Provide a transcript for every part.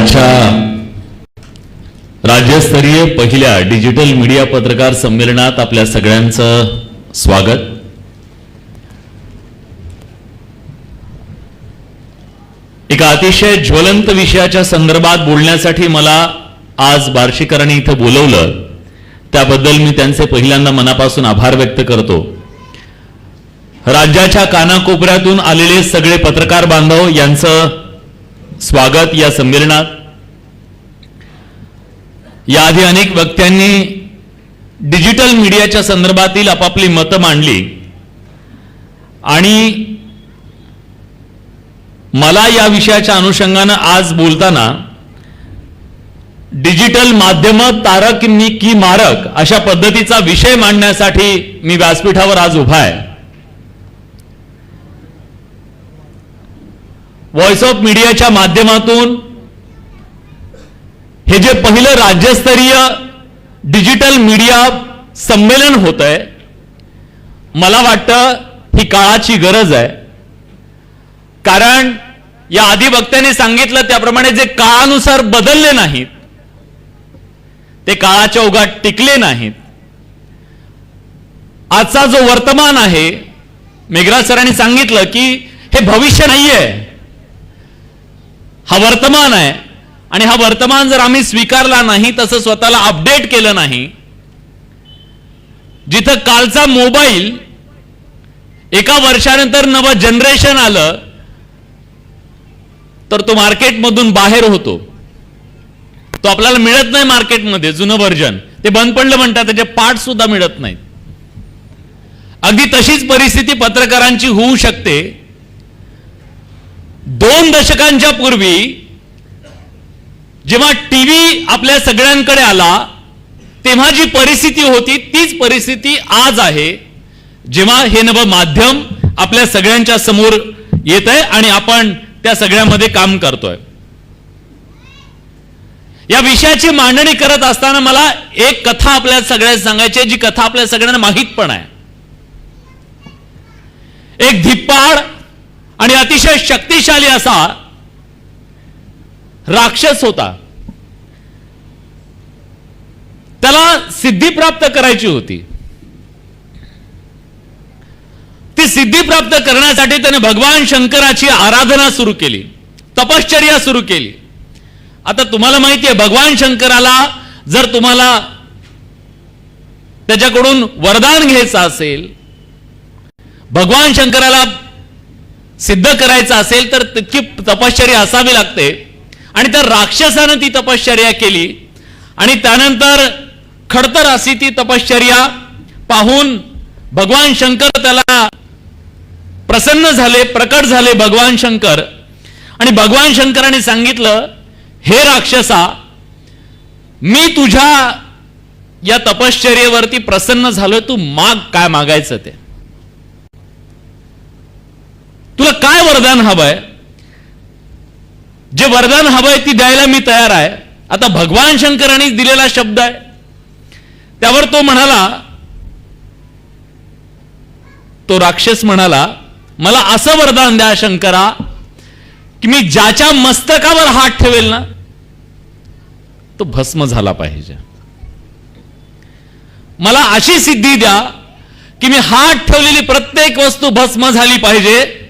आजच्या राज्यस्तरीय पहिल्या डिजिटल मीडिया पत्रकार संमेलनात आपल्या सगळ्यांचं स्वागत। एका अतिशय ज्वलंत विषयाच्या संदर्भात बोलण्यासाठी मला आज बार्शीकरांनी इथे बोलवलं, त्याबद्दल मी त्यांचे पहिल्यांदा मनापासून आभार व्यक्त करतो। राज्याच्या कानाकोपऱ्यातून आलेले सगळे पत्रकार बांधव यांचं स्वागत या संमेलनात। याआधी अनेक वक्त्यांनी डिजिटल मीडियाच्या संदर्भातील आपापली मतं मांडली आणि मला या विषयाच्या अनुषंगाने आज बोलताना डिजिटल माध्यम तारक की मारक अशा पद्धतीचा विषय मांडण्यासाठी मी व्यासपीठावर आज उभा आहे। व्हॉइस ऑफ मीडियाच्या माध्यमातून हे जे पहिलं राज्यस्तरीय डिजिटल मीडिया संमेलन होतंय, मला वाटतं ही काळाची गरज आहे। कारण या आधी वक्त्यांनी सांगितलं त्याप्रमाणे जे काळानुसार बदलले नाहीत ते काळाच्या ओघात टिकले नाहीत। आजचा जो वर्तमान आहे, मेघराज सरांनी सांगितलं की हे भविष्य नाहीये, हा वर्तमान आहे आणि हा वर्तमान जर आम्ही स्वीकारला नाही, तसं स्वतःला अपडेट केलं नाही, जिथं कालचा मोबाईल एका वर्षानंतर नवं जनरेशन आलं तर तो मार्केटमधून बाहेर होतो, तो आपल्याला मिळत नाही मार्केटमध्ये। जुनं व्हर्जन ते बंद पडलं म्हणतात, त्याचे पार्ट सुद्धा मिळत नाहीत। अगदी तशीच परिस्थिती पत्रकारांची होऊ शकते। 2 दशकांच्या पूर्वी जेव्हा टीव्ही आपल्या सगळ्यांकडे आला तेव्हा जी परिस्थिती होती तीच परिस्थिती आज आहे, जेव्हा हे नवं माध्यम आपल्या सगळ्यांच्या समोर येत आहे आणि आपण त्या सगळ्यामध्ये काम करतोय। या विषयाची मांडणी करत असताना मला एक कथा आपल्या सगळ्यांना सांगायची आहे, जी कथा आपल्या सगळ्यांना माहित पण आहे। एक धिप्पाड आणि अतिशय शक्तिशाली असा राक्षस होता। त्याला सिद्धी प्राप्त करायची होती। ती सिद्धी प्राप्त करण्यासाठी त्याने भगवान शंकराची आराधना सुरू केली, तपश्चर्या सुरू केली। आता तुम्हाला माहिती आहे, भगवान शंकराला जर तुम्हाला त्याच्याकडून वरदान घ्यायचं असेल, भगवान शंकराला सिद्ध करायचं असेल तर तितकी तपश्चर्या असावी लागते। आणि त्या राक्षसानं ती तपश्चर्या केली आणि त्यानंतर खडतर अशी ती तपश्चर्या पाहून भगवान शंकर त्याला प्रसन्न झाले, प्रकट झाले भगवान शंकर। आणि भगवान शंकराने सांगितलं, हे राक्षसा, मी तुझ्या या तपश्चर्येवरती प्रसन्न झालोय, तू माग काय मागायचं ते, तुला काय वरदान हवंय, जे वरदान हवंय ती द्यायला मी तयार आहे। आता भगवान शंकरांनी दिलेला शब्द आहे, त्यावर तो म्हणाला, तो राक्षस म्हणाला, मला असं वरदान द्या शंकरा की मी ज्याच्या मस्तकावर हात ठेवेल ना तो भस्म झाला पाहिजे। मला अशी सिद्धी द्या की मी हात ठेवलेली प्रत्येक वस्तू भस्म झाली पाहिजे,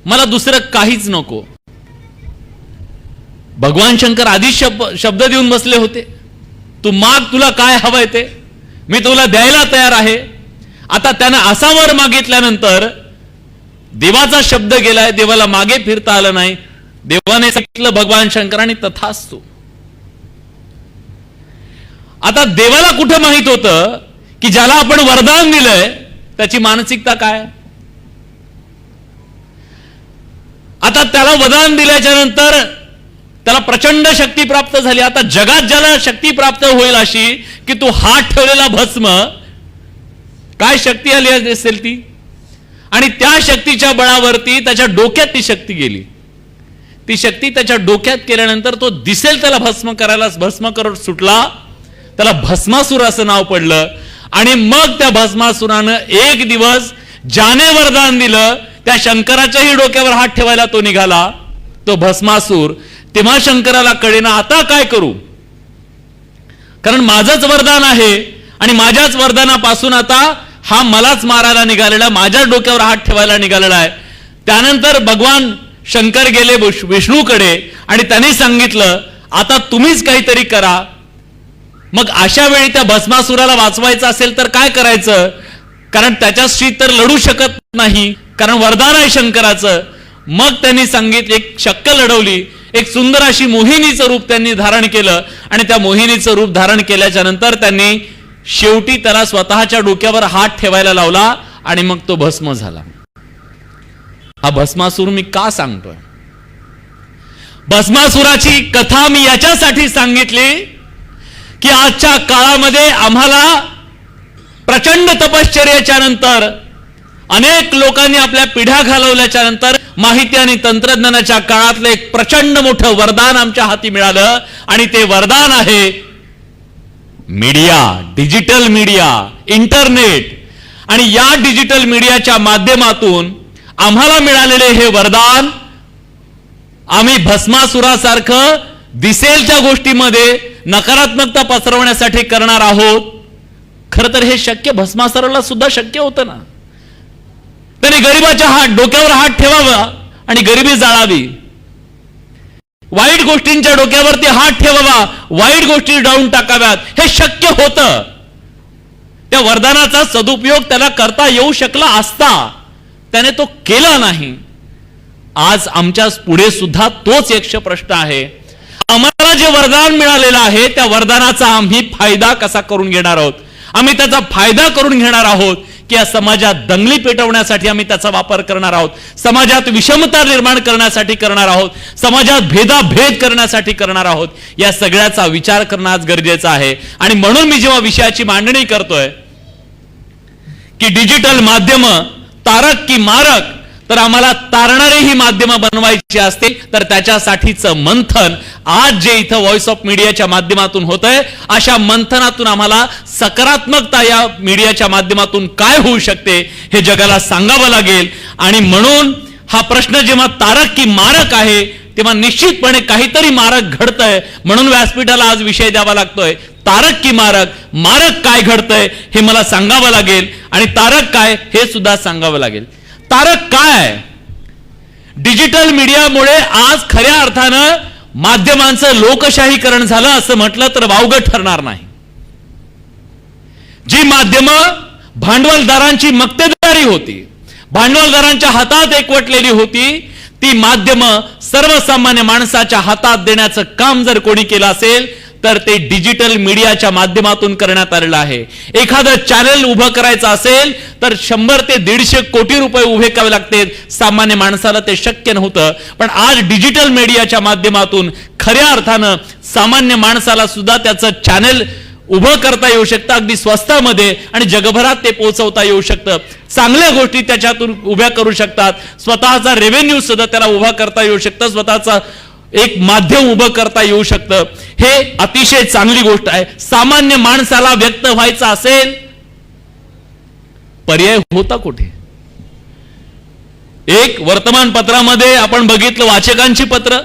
मला दुसरं काहीच नको। भगवान शंकर आधी शब्द देऊन बसले होते, तू माग, तुला काय हवंय ते मी तुला द्यायला तयार आहे। आता त्यानं असा वर मागितल्यानंतर देवाचा शब्द गेलाय, देवाला मागे फिरता आलं नाही। देवाने सांगितलं भगवान शंकरांनी, तथास्तु। आता देवाला कुठं माहित होतं की ज्याला आपण वरदान दिलंय त्याची मानसिकता काय। आता त्याला वरदान दिल्याच्या नंतर त्याला प्रचंड शक्ती प्राप्त झाली। आता जगात ज्याला शक्ती प्राप्त होईल अशी की तू हात ठेवलेला भस्म, काय शक्ती आली असेल ती, आणि त्या शक्तीच्या बळावरती त्याच्या डोक्यात ती शक्ती गेली। ती शक्ती त्याच्या डोक्यात केल्यानंतर तो दिसेल त्याला भस्म करायला, भस्म करून सुटला, त्याला भस्मासूर असं नाव पडलं। आणि मग त्या भस्मासुरानं एक दिवस ज्याने वरदान दिलं त्या शंकराच्याही डोक्यावर हात ठेवायला तो निघाला, तो भस्मासूर तेव्हा शंकराला कळेना आता काय करू, कारण माझंच वरदान आहे आणि माझ्याच वरदानापासून आता हा मलाच मारायला निघालेला, माझ्याच डोक्यावर हात ठेवायला निघालेला आहे. त्यानंतर भगवान शंकर गेले विष्णूकडे आणि त्यांनी सांगितलं आता तुम्हीच काहीतरी करा. मग अशा वेळी त्या भस्मासुराला वाचवायचं असेल तर काय करायचं, कारण त्याच्याशी तर लढू शकत नाही, कारण वरदान आहे शंकराचं. मग त्यांनी सांगितलं, एक शक्कल लढवली, एक सुंदर अशी मोहिनीचं रूप त्यांनी धारण केलं आणि त्या मोहिनीचं रूप धारण केल्याच्या नंतर त्यांनी शेवटी त्याला स्वतःच्या डोक्यावर हात ठेवायला लावला आणि मग तो भस्म झाला. हा भस्मासूर मी का सांगतोय? भस्मासुराची कथा मी याच्यासाठी सांगितली की आजच्या काळामध्ये आम्हाला प्रचंड तपश्चर्याच्या नंतर, अनेक लोकांनी आपल्या पिढ्या घालवल्याच्या नंतर माहिती आणि तंत्रज्ञानाच्या काळातलं एक प्रचंड मोठं वरदान आमच्या हाती मिळालं आणि ते वरदान आहे मीडिया, डिजिटल मीडिया, इंटरनेट. आणि या डिजिटल मीडियाच्या माध्यमातून आम्हाला मिळालेले हे वरदान आम्ही भस्मासुरासारखं दिसेल त्या गोष्टीमध्ये नकारात्मकता पसरवण्यासाठी करणार आहोत. खरं तर हे शक्य भस्मासुराला सुद्धा शक्य होतं ना. त्याने गरिबाच्या डोक्यावर हात ठेवावा आणि गरिबी जाळावी, वाईट गोष्टींच्या डोक्यावरती हात ठेवावा, वाईट गोष्टी डाळून टाकाव्यात, हे शक्य होतं. त्या वरदानाचा सदुपयोग त्याला करता येऊ शकला असता, त्याने तो केला नाही. आज आमच्या पुढे सुद्धा तोच यक्ष प्रश्न आहे. आम्हाला जे वरदान मिळालेलं आहे त्या वरदानाचा आम्ही फायदा कसा करून घेणार आहोत, आम्ही त्याचा फायदा करून घेणार आहोत की या समाजात दंगली पेटवण्यासाठी आम्ही त्याचा वापर करणार आहोत, समाजात विषमता निर्माण करण्यासाठी करणार आहोत, समाजात भेदाभेद करण्यासाठी करणार आहोत. या सगळ्याचा विचार करणं आज गरजेचं आहे. आणि म्हणून मी जेव्हा विषयाची मांडणी करतोय की डिजिटल माध्यम तारक की मारक, तर आम्हाला तारणारे ही माध्यमं बनवायची असते, तर त्याच्यासाठीचं मंथन आज जे इथं व्हॉइस ऑफ मीडियाच्या माध्यमातून होतंय, अशा मंथनातून आम्हाला सकारात्मकता या मीडियाच्या माध्यमातून काय होऊ शकते हे जगाला सांगावं लागेल. आणि म्हणून हा प्रश्न जेव्हा तारक की मारक आहे तेव्हा निश्चितपणे काहीतरी मारक घडतंय, म्हणून व्यासपीठाला आज विषय द्यावा लागतोय. तारक की मारक, मारक काय घडतंय हे मला सांगावं लागेल आणि तारक काय हे सुद्धा सांगावं लागेल. तारक काय? डिजिटल मीडियामुळे आज खऱ्या अर्थानं माध्यमांचं लोकशाहीकरण झालं असं म्हटलं तर वावगं ठरणार नाही. जी माध्यमं भांडवलदारांची मक्तेदारी होती, भांडवलदारांच्या हातात एकवटलेली होती, ती माध्यमं सर्वसामान्य माणसाच्या हातात देण्याचं काम जर कोणी केलं असेल तर ते डिजिटल मीडियाच्या माध्यमातून करण्यात आलेलं आहे. एखादं चॅनल उभं करायचं असेल तर 100 ते 150 कोटी रुपये उभे करावे लागते. सामान्य माणसाला ते शक्य नव्हतं. पण आज डिजिटल मीडियाच्या माध्यमातून खऱ्या अर्थानं सामान्य माणसाला सुद्धा त्याचं चॅनल उभं करता येऊ शकतं, अगदी स्वस्तामध्ये, आणि जगभरात ते पोहोचवता येऊ शकतं. चांगल्या गोष्टी त्याच्यातून उभ्या करू शकतात. स्वतःचा रेव्हेन्यू सुद्धा त्याला उभा करता येऊ शकतं, स्वतःचा एक माध्यम उभं करता येऊ शकतं. हे अतिशय चांगली गोष्ट आहे. सामान्य माणसाला व्यक्त व्हायचं असेल, पर्याय होता कुठे? एक वर्तमानपत्रामध्ये आपण बघितलं वाचकांची पत्र,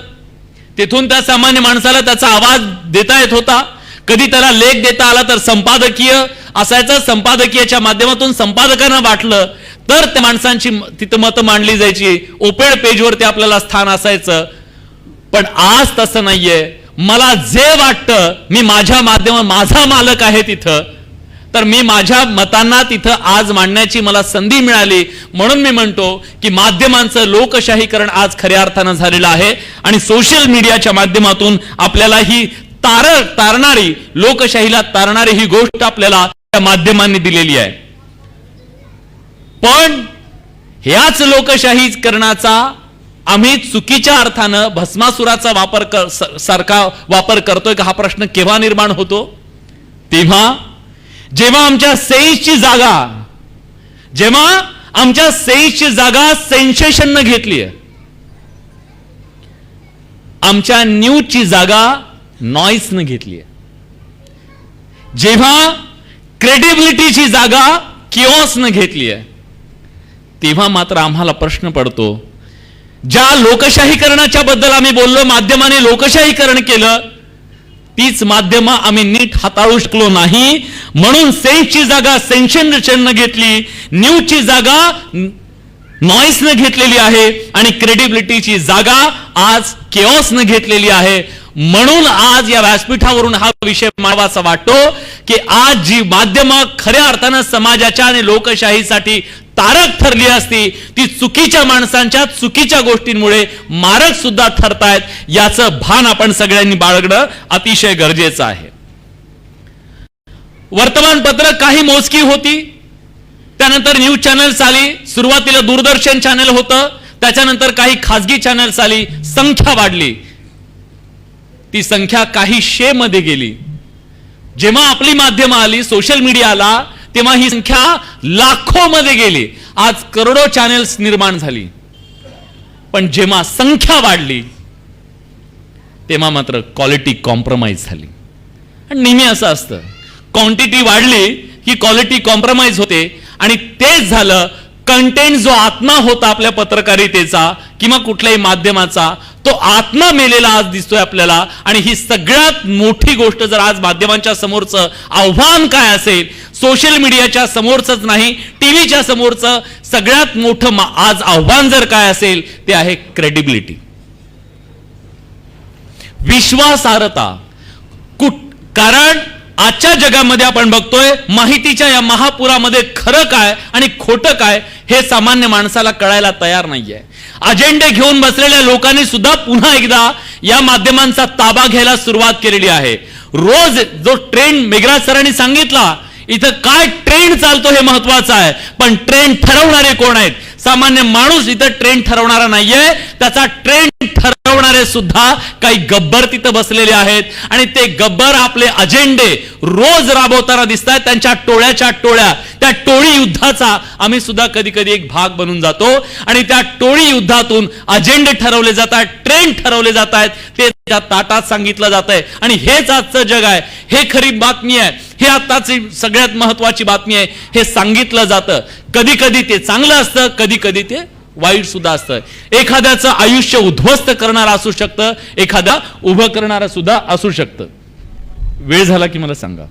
तिथून त्या सामान्य माणसाला त्याचा आवाज देता येत होता. कधी त्याला लेख देता आला तर संपादकीय असायचं, संपादकीयच्या माध्यमातून संपादकांना वाटलं तर त्या माणसांची तिथं मतं मांडली जायची, ओपेड पेजवरती आपल्याला स्थान असायचं. पण आज तसं नाहीये. मला जे वाटतं, मी माझ्या माध्यमात माझा मालक आहे तिथं, तर मी माझ्या मतांना तिथं आज मांडण्याची मला संधी मिळाली. म्हणून मी म्हणतो की माध्यमांचं लोकशाहीकरण आज खऱ्या अर्थानं झालेलं आहे आणि सोशल मीडियाच्या माध्यमातून आपल्याला ही तारणारी, लोकशाहीला तारणारी ही गोष्ट आपल्याला त्या माध्यमांनी दिलेली आहे. पण ह्याच लोकशाहीकरणाचा आम्ही चुकीच्या अर्थानं भस्मासुराचा सारखा वापर करतोय का, हा प्रश्न केव्हा निर्माण होतो? तेव्हा जेव्हा आमच्या सेन्सची जागा सेन्सेशननं घेतली आहे, आमच्या न्यूजची जागा नॉईसनं घेतली आहे, जेव्हा क्रेडिबिलिटीची जागा किओसनं घेतली आहे, तेव्हा मात्र आम्हाला प्रश्न पडतो ज्या लोकशाहीकरणाच्या बद्दल आम्ही बोललो, माध्यमाने लोकशाहीकरण केलं, तीच माध्यमं आम्ही नीट हाताळू शकलो नाही. म्हणून सेन्सची जागा सेन्सेशननं घेतली, न्यूजची जागा नॉईसनं घेतलेली आहे आणि क्रेडिबिलिटीची जागा आज केऑसनं घेतलेली आहे. म्हणून आज या व्यासपीठावरून हा विषय मांडावासा वाटतो की आज जी माध्यमं खऱ्या अर्थानं समाजाच्या आणि लोकशाहीसाठी तारक ठरली असती, ती चुकीच्या माणसांच्या चुकीच्या गोष्टींमुळे मारक सुद्धा ठरतायत. याचं भान आपण सगळ्यांनी बाळगणं अतिशय गरजेचं आहे. वर्तमानपत्र काही मोजकी होती, त्यानंतर न्यूज चॅनल्स आली, सुरुवातीला दूरदर्शन चॅनल होतं, त्याच्यानंतर काही खासगी चॅनल्स आली, संख्या वाढली. ती संख्या काही 100 मध्ये गेली. जेव्हा आपली माध्यमं आली, सोशल मीडिया आला, तेव्हा ही संख्या लाखो मध्ये गेली. आज करोडो चॅनल्स निर्माण झाली. पण जेव्हा संख्या वाढली तेव्हा मात्र क्वालिटी कॉम्प्रोमाइज झाली. आणि नेहमी असं असतं, क्वांटिटी वाढली की क्वालिटी कॉम्प्रोमाइज होते. आणि तेच झालं. कंटेंट जो आत्मा होता आपल्या पत्रकारितेचा किंवा कुठल्याही माध्यमाचा, तो आत्मा मेलेला आज दिसतोय आपल्याला. आणि ही सगळ्यात मोठी गोष्ट, जर आज माध्यमांच्या समोरचं आव्हान काय असेल, सोशल मीडियाच्या समोरच नाही, टीव्हीच्या समोरचं सगळ्यात मोठं आज आव्हान जर काय असेल, ते आहे क्रेडिबिलिटी, विश्वासार्हता. कारण आजच्या जगामध्ये आपण बघतोय, माहितीच्या या महापुरामध्ये खरं काय आणि खोटं काय हे सामान्य माणसाला कळायला तयार नाहीये. अजेंडे घेऊन बसलेल्या लोकांनी सुद्धा पुन्हा एकदा या माध्यमांचा ताबा घ्यायला सुरुवात केलेली आहे. रोज जो ट्रेंड मेघराज सरांनी सांगितला, इथं काय ट्रेंड चालतो हे महत्वाचं आहे, पण ट्रेंड ठरवणारे कोण आहेत? सामान्य माणूस इथं ट्रेंड ठरवणारा नाहीये. त्याचा ट्रेंड ठरवणारे सुद्धा काही गब्बर तिथं बसलेले आहेत. आणि ते गब्बर आपले अजेंडे रोज राबवताना दिसत आहेत. त्यांच्या टोळ्याच्या टोळ्या, त्या टोळी युद्धाचा आम्ही सुद्धा कधी कधी एक भाग बनून जातो. आणि त्या टोळी युद्धातून अजेंडे ठरवले जातात, ट्रेंड ठरवले जात आहेत, ते त्या ताटात सांगितलं जात आहे. आणि हेच आजचं जग आहे, हे खरी बातमी आहे, हे आताची सगळ्यात महत्वाची बातमी आहे. हे सांगितलं जातं. कधी कधी ते चांगलं असतं, कधी कधी ते वाईट सुद्धा असतं. एखाद्याचं आयुष्य उद्ध्वस्त करणारं असू शकतं, एखादा उभं करणारं सुद्धा असू शकतं. वेळ झाला की मला सांगा.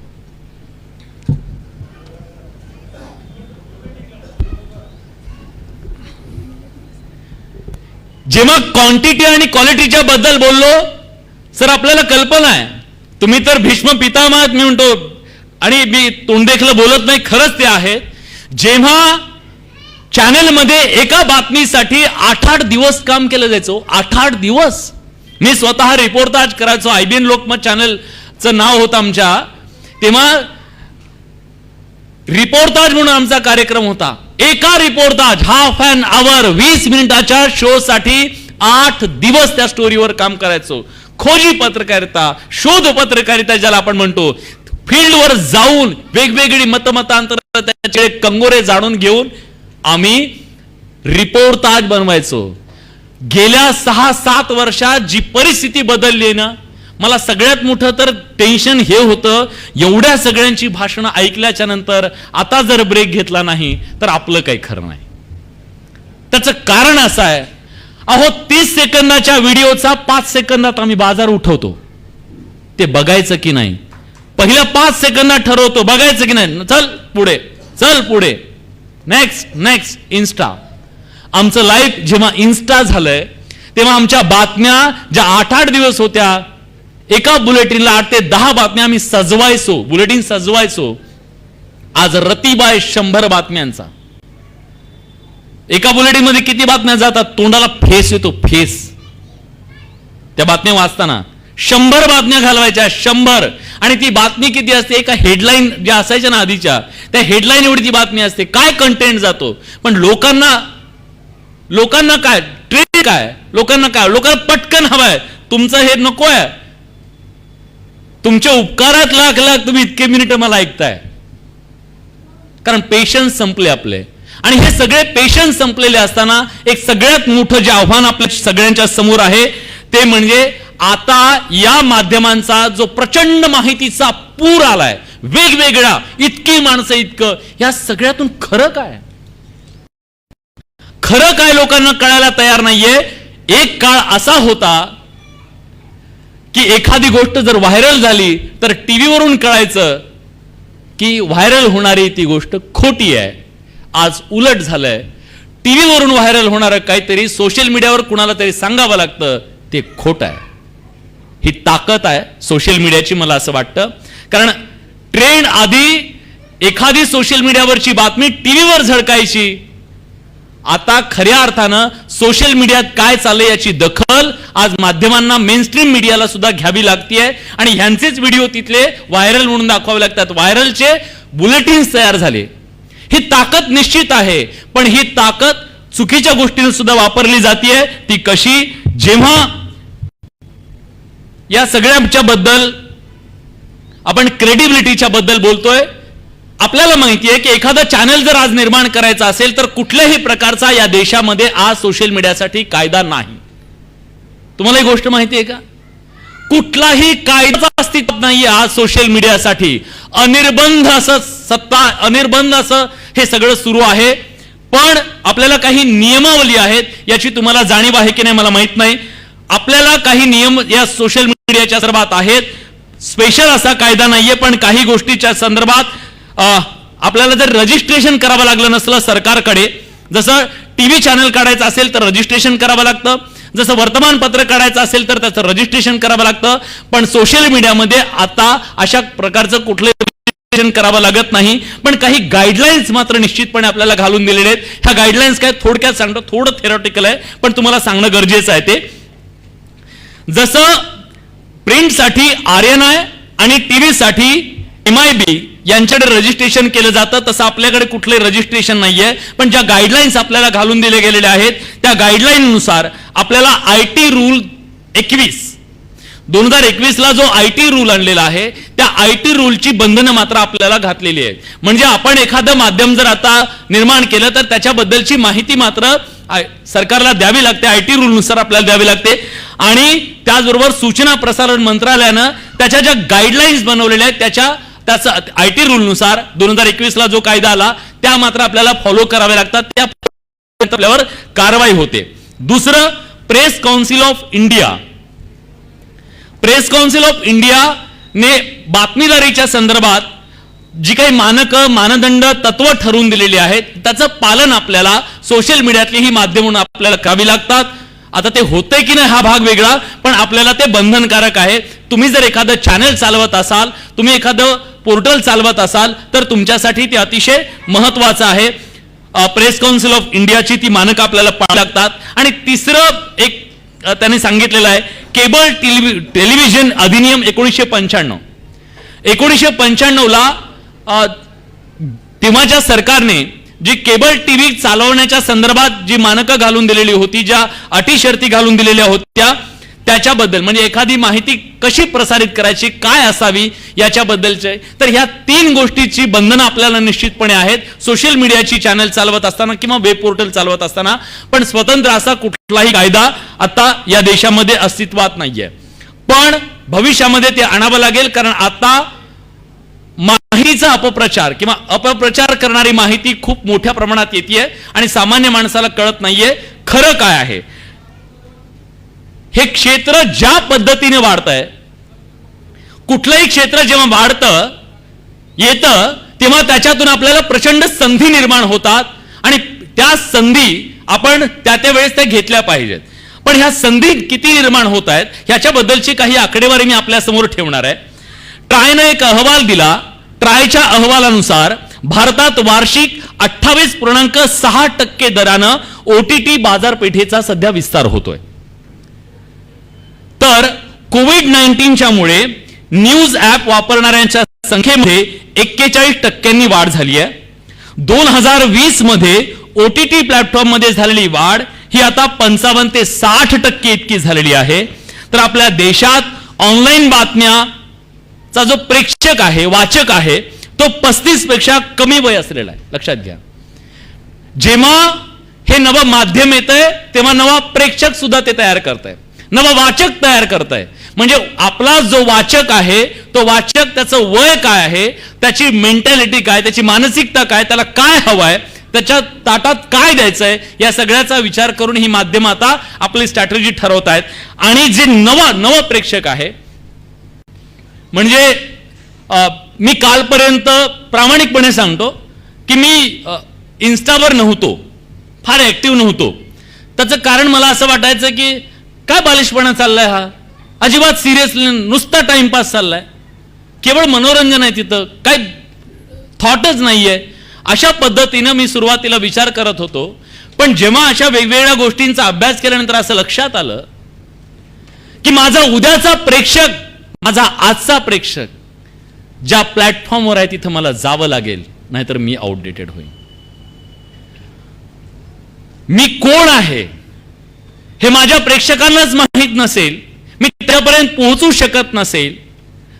जेव्हा क्वांटिटी आणि क्वालिटीच्या बद्दल बोललो, सर आपल्याला कल्पना आहे, तुम्ही तर भीष्म पितामह आहात मी म्हणतो, आणि मी तोंड देखलं बोलत नाही, खरंच ते आहेत. जेव्हा चॅनेलमध्ये एका बातमीसाठी 8-8 दिवस काम केलं जायचं, 8-8 दिवस. मी स्वतः रिपोर्टाज करायचो, IBN लोकमत चॅनलचं नाव होतं आमच्या, तेव्हा रिपोर्टाज म्हणून आमचा कार्यक्रम होता. एका रिपोर्टाज हाफ एन आवर 20 मिनिटाच्या शो साठी 8 दिवस त्या स्टोरीवर काम करायचो. खोजी पत्रकारिता, शोध पत्रकारिता ज्याला आपण म्हणतो, फील्डवर जाऊन वेगवेगळी मतमतांतर त्याचे कंगोरे जाणून घेऊन आम्ही रिपोर्टाज बनवायचो. गेल्या 6-7 वर्षात जी परिस्थिती बदलली ना, मला सगळ्यात मोठं तर टेन्शन हे होतं, एवढ्या सगळ्यांची भाषणं ऐकल्याच्या नंतर आता जर ब्रेक घेतला नाही तर आपलं काही खरं नाही. त्याचं कारण असं आहे, अहो 30 सेकंदाच्या व्हिडिओचा 5 सेकंदात आम्ही बाजार उठवतो. ते बघायचं की नाही, पहिल्या 5 सेकंदात ठरवतो बघायचं की नाही, चल पुढे, चल पुढे, नेक्स्ट नेक्स्ट. इन्स्टा, आमचं लाईव्ह जेव्हा इन्स्टा झालंय तेव्हा आमच्या बातम्या ज्या 8-8 दिवस होत्या, एका बुलेटिनला 8 ते 10 बातम्या आम्ही सजवायचो, बुलेटिन सजवायचो. आज रतीबाय 100 बातम्यांचा. एका बुलेटिन मध्ये किती बातम्या जातात, तोंडाला फेस येतो, फेस. त्या बातम्या वाचताना 100 बातम्या घालवायच्या, 100. आणि ती बातमी किती असते, एका हेडलाईन ज्या असायच्या ना आधीच्या, त्या हेडलाईन एवढी ती बातमी असते. काय कंटेंट जातो, पण लोकांना काय ट्रेंड, काय लोकांना पटकन हवाय. तुमचं हे नको आहे, तुमच्या उपकारात लाख लाख, तुम्ही इतके मिनिट मला ऐकताय. कारण पेशन्स संपले आपले. आणि हे सगळे पेशन्स संपलेले असताना एक सगळ्यात मोठं जे आव्हान आपल्या सगळ्यांच्या समोर आहे, ते म्हणजे आता या माध्यमांचा जो प्रचंड माहितीचा पूर आलाय, वेगवेगळा, इतकी माणसं, इतकं, या सगळ्यातून खरं काय लोकांना कळायला तयार नाहीये. एक काळ असा होता की एखादी गोष्ट जर व्हायरल झाली तर टीव्हीवरून कळायचं की व्हायरल होणारी ती गोष्ट खोटी आहे. आज उलट झालंय. टीव्हीवरून व्हायरल होणारं काहीतरी सोशल मीडियावर कुणाला तरी सांगावं लागतं ते खोटं आहे. ही ताकद आहे सोशल मीडियाची मला असं वाटतं. कारण ट्रेंड आधी एखादी सोशल मीडियावरची बातमी टीव्हीवर झळकायची, आता खऱ्या अर्थानं सोशल मीडियात काय चाललंय याची दखल आज माध्यमांना, मेनस्ट्रीम मीडियाला सुद्धा घ्यावी लागतेय आणि ह्यांचेच व्हिडिओ तिथले व्हायरल म्हणून दाखवावे लागतात. व्हायरलचे बुलेटिन्स तयार झाले. ही ताकद निश्चित आहे, पण ही ताकद चुकीच्या गोष्टींना सुद्धा वापरली जाते. ती कशी? जेव्हा या सगळ्याच्या बद्दल आपण क्रेडिबिलिटीच्या बद्दल बोलतोय, आपल्याला माहिती आहे की एखादा चॅनल जर आज निर्माण करायचा असेल तर कुठल्याही प्रकारचा या देशामध्ये आज सोशल मीडियासाठी कायदा नाही. तुम्हाला ही गोष्ट माहिती आहे का? कुठलाही कायदा अस्तित्वात नाहीये आज सोशल मीडियासाठी. अनिर्बंध असं हे सगळं सुरू आहे. पण आपल्याला काही नियमावली आहेत, याची तुम्हाला जाणीव आहे की नाही मला माहित नाही. आपल्याला काही नियम या सोशल मीडियाच्या संदर्भात आहेत. स्पेशल असा कायदा नाहीये, पण काही गोष्टीच्या संदर्भात आपल्याला जर रजिस्ट्रेशन करावं लागलं नसलं सरकारकडे, जसं टीव्ही चॅनल काढायचं असेल तर रजिस्ट्रेशन करावं लागतं, जसं वर्तमानपत्र काढायचं असेल तर त्याचं रजिस्ट्रेशन करावं लागतं, पण सोशल मीडियामध्ये आता अशा प्रकारचं कुठलं रजिस्ट्रेशन करावं लागत नाही. पण काही गाईडलाईन्स मात्र निश्चितपणे आपल्याला घालून दिलेले आहेत. ह्या गाईडलाईन्स काय थोडक्यात सांगतो, थोडं थेरॉटिकल आहे पण तुम्हाला सांगणं गरजेचं आहे. ते जसं प्रिंटसाठी RNI आणि टीव्हीसाठी MIB यांच्याकडे रजिस्ट्रेशन केलं जातं, तसं आपल्याकडे कुठले रजिस्ट्रेशन नाहीये. पण ज्या गाईडलाईन्स आपल्याला घालून दिले गेलेले आहेत त्या गाईडलाईननुसार आपल्याला IT रूल 2021 ला जो IT रूल आणलेला आहे त्या IT रूलची बंधनं मात्र आपल्याला घातलेली आहेत. म्हणजे आपण एखादं माध्यम जर आता निर्माण केलं तर त्याच्याबद्दलची माहिती मात्र सरकारला द्यावी लागते. IT रूलनुसार आपल्याला द्यावी लागते. आणि त्याचबरोबर सूचना प्रसारण मंत्रालयानं त्याच्या ज्या गाईडलाईन्स बनवलेल्या आहेत त्याचा IT रूलनुसार 2021 ला जो कायदा आला त्या मात्र आपल्याला फॉलो करावे लागतात. त्या आपल्यावर कारवाई होते. दुसरं, press council of India. Press council of इंडियाने बातमीदारीच्या संदर्भात जी काही मानदंड तत्व ठरवून दिलेली आहेत त्याचं पालन आपल्याला सोशल मीडियातली ही माध्यमं आपल्याला करावी लागतात. आता ते होतंय की नाही हा भाग वेगळा, पण आपल्याला ते बंधनकारक आहे. तुम्ही जर एखादं चॅनल चालवत असाल, तुम्ही एखादं पोर्टल चालवत असाल तर तुमच्यासाठी ते अतिशय महत्वाचं आहे. प्रेस काउन्सिल ऑफ इंडियाची ती मानकं आपल्याला पाळावी लागतात. आणि तिसरं एक त्यांनी सांगितलेलं आहे, केबल टेलिव्हिजन अधिनियम 1995 ला तेव्हाच्या सरकारने जी केबल टीव्ही चालवण्याच्या संदर्भात जी मानकं घालून दिलेली होती, ज्या अटी शर्ती घालून दिलेल्या होत्या त्याच्याबद्दल, म्हणजे एखादी माहिती कशी प्रसारित करायची, काय असावी याच्याबद्दलचे, तर ह्या 3 गोष्टीची बंधनं आपल्याला निश्चितपणे आहेत सोशल मीडियाची चॅनल चालवत असताना किंवा वेब पोर्टल चालवत असताना. पण स्वतंत्र असा कुठलाही कायदा आता या देशामध्ये अस्तित्वात नाहीये. पण भविष्यामध्ये ते आणावं लागेल, कारण आता माहितीचा अपप्रचार किंवा अपप्रचार करणारी माहिती खूप मोठ्या प्रमाणात येते आणि सामान्य माणसाला कळत नाहीये खरं काय आहे. हे क्षेत्र ज्या पद्धतीने वाढतंय, कुठलंही क्षेत्र जेव्हा वाढतं येतं तेव्हा त्याच्यातून आपल्याला प्रचंड संधी निर्माण होतात आणि त्या संधी आपण त्या वेळेस त्या घेतल्या पाहिजेत. पण ह्या संधी किती निर्माण होत आहेत ह्याच्याबद्दलची काही आकडेवारी मी आपल्या समोर ठेवणार आहे. ट्रायनं एक अहवाल दिला. ट्रायच्या अहवालानुसार भारतात वार्षिक 28.6% दरानं OTT बाजारपेठेचा सध्या विस्तार होतोय. तर कोविड-19 मुळे न्यूज ऍप वापरणाऱ्यांच्या संख्येमध्ये 41% वाढ झाली आहे. 2020 मध्ये OTT प्लॅटफॉर्म मध्ये झालेली वाढ ही आता 55 ते 60% इतकी झालेली आहे. तर आपल्या देशात ऑनलाईन बातम्याचा जो प्रेक्षक आहे, वाचक आहे, तो 35 पेक्षा कमी वय असलेला आहे. लक्षात घ्या. जेव्हा हे नवं माध्यम येतंय तेव्हा नवा प्रेक्षक सुद्धा ते तयार करताय, नवा वाचक तयार करताय. म्हणजे आपला जो वाचक आहे तो वाचक, त्याचं वय काय आहे, त्याची मेंटॅलिटी काय, त्याची मानसिकता काय, त्याला काय हवंय त्याच्या ताटात काय द्यायचंय या सगळ्याचा विचार करून ही माध्यमं आता आपली स्ट्रॅटेजी ठरवत आहेत. आणि जे नव प्रेक्षक आहे, म्हणजे मी कालपर्यंत प्रामाणिकपणे सांगतो की मी इन्स्टावर नव्हतो, फार ऍक्टिव्ह नव्हतो. त्याचं कारण मला असं वाटायचं की काय बालिशपणा चाललाय हा, अजिबात सिरियसली नुसता टाइमपास चाललाय, केवळ मनोरंजन आहे, तिथं काय थॉटच नाहीये. अशा पद्धतीनं मी सुरुवातीला विचार करत होतो. पण जेव्हा अशा वेगवेगळ्या गोष्टींचा अभ्यास केल्यानंतर असं लक्षात आलं की माझा उद्याचा प्रेक्षक, माझा आजचा प्रेक्षक ज्या प्लॅटफॉर्मवर आहे तिथं मला जावं लागेल, नाहीतर मी आउटडेटेड होईन. मी कोण आहे हे माझ्या प्रेक्षकांनाच माहीत नसेल, मी त्यापर्यंत पोहोचू शकत नसेल,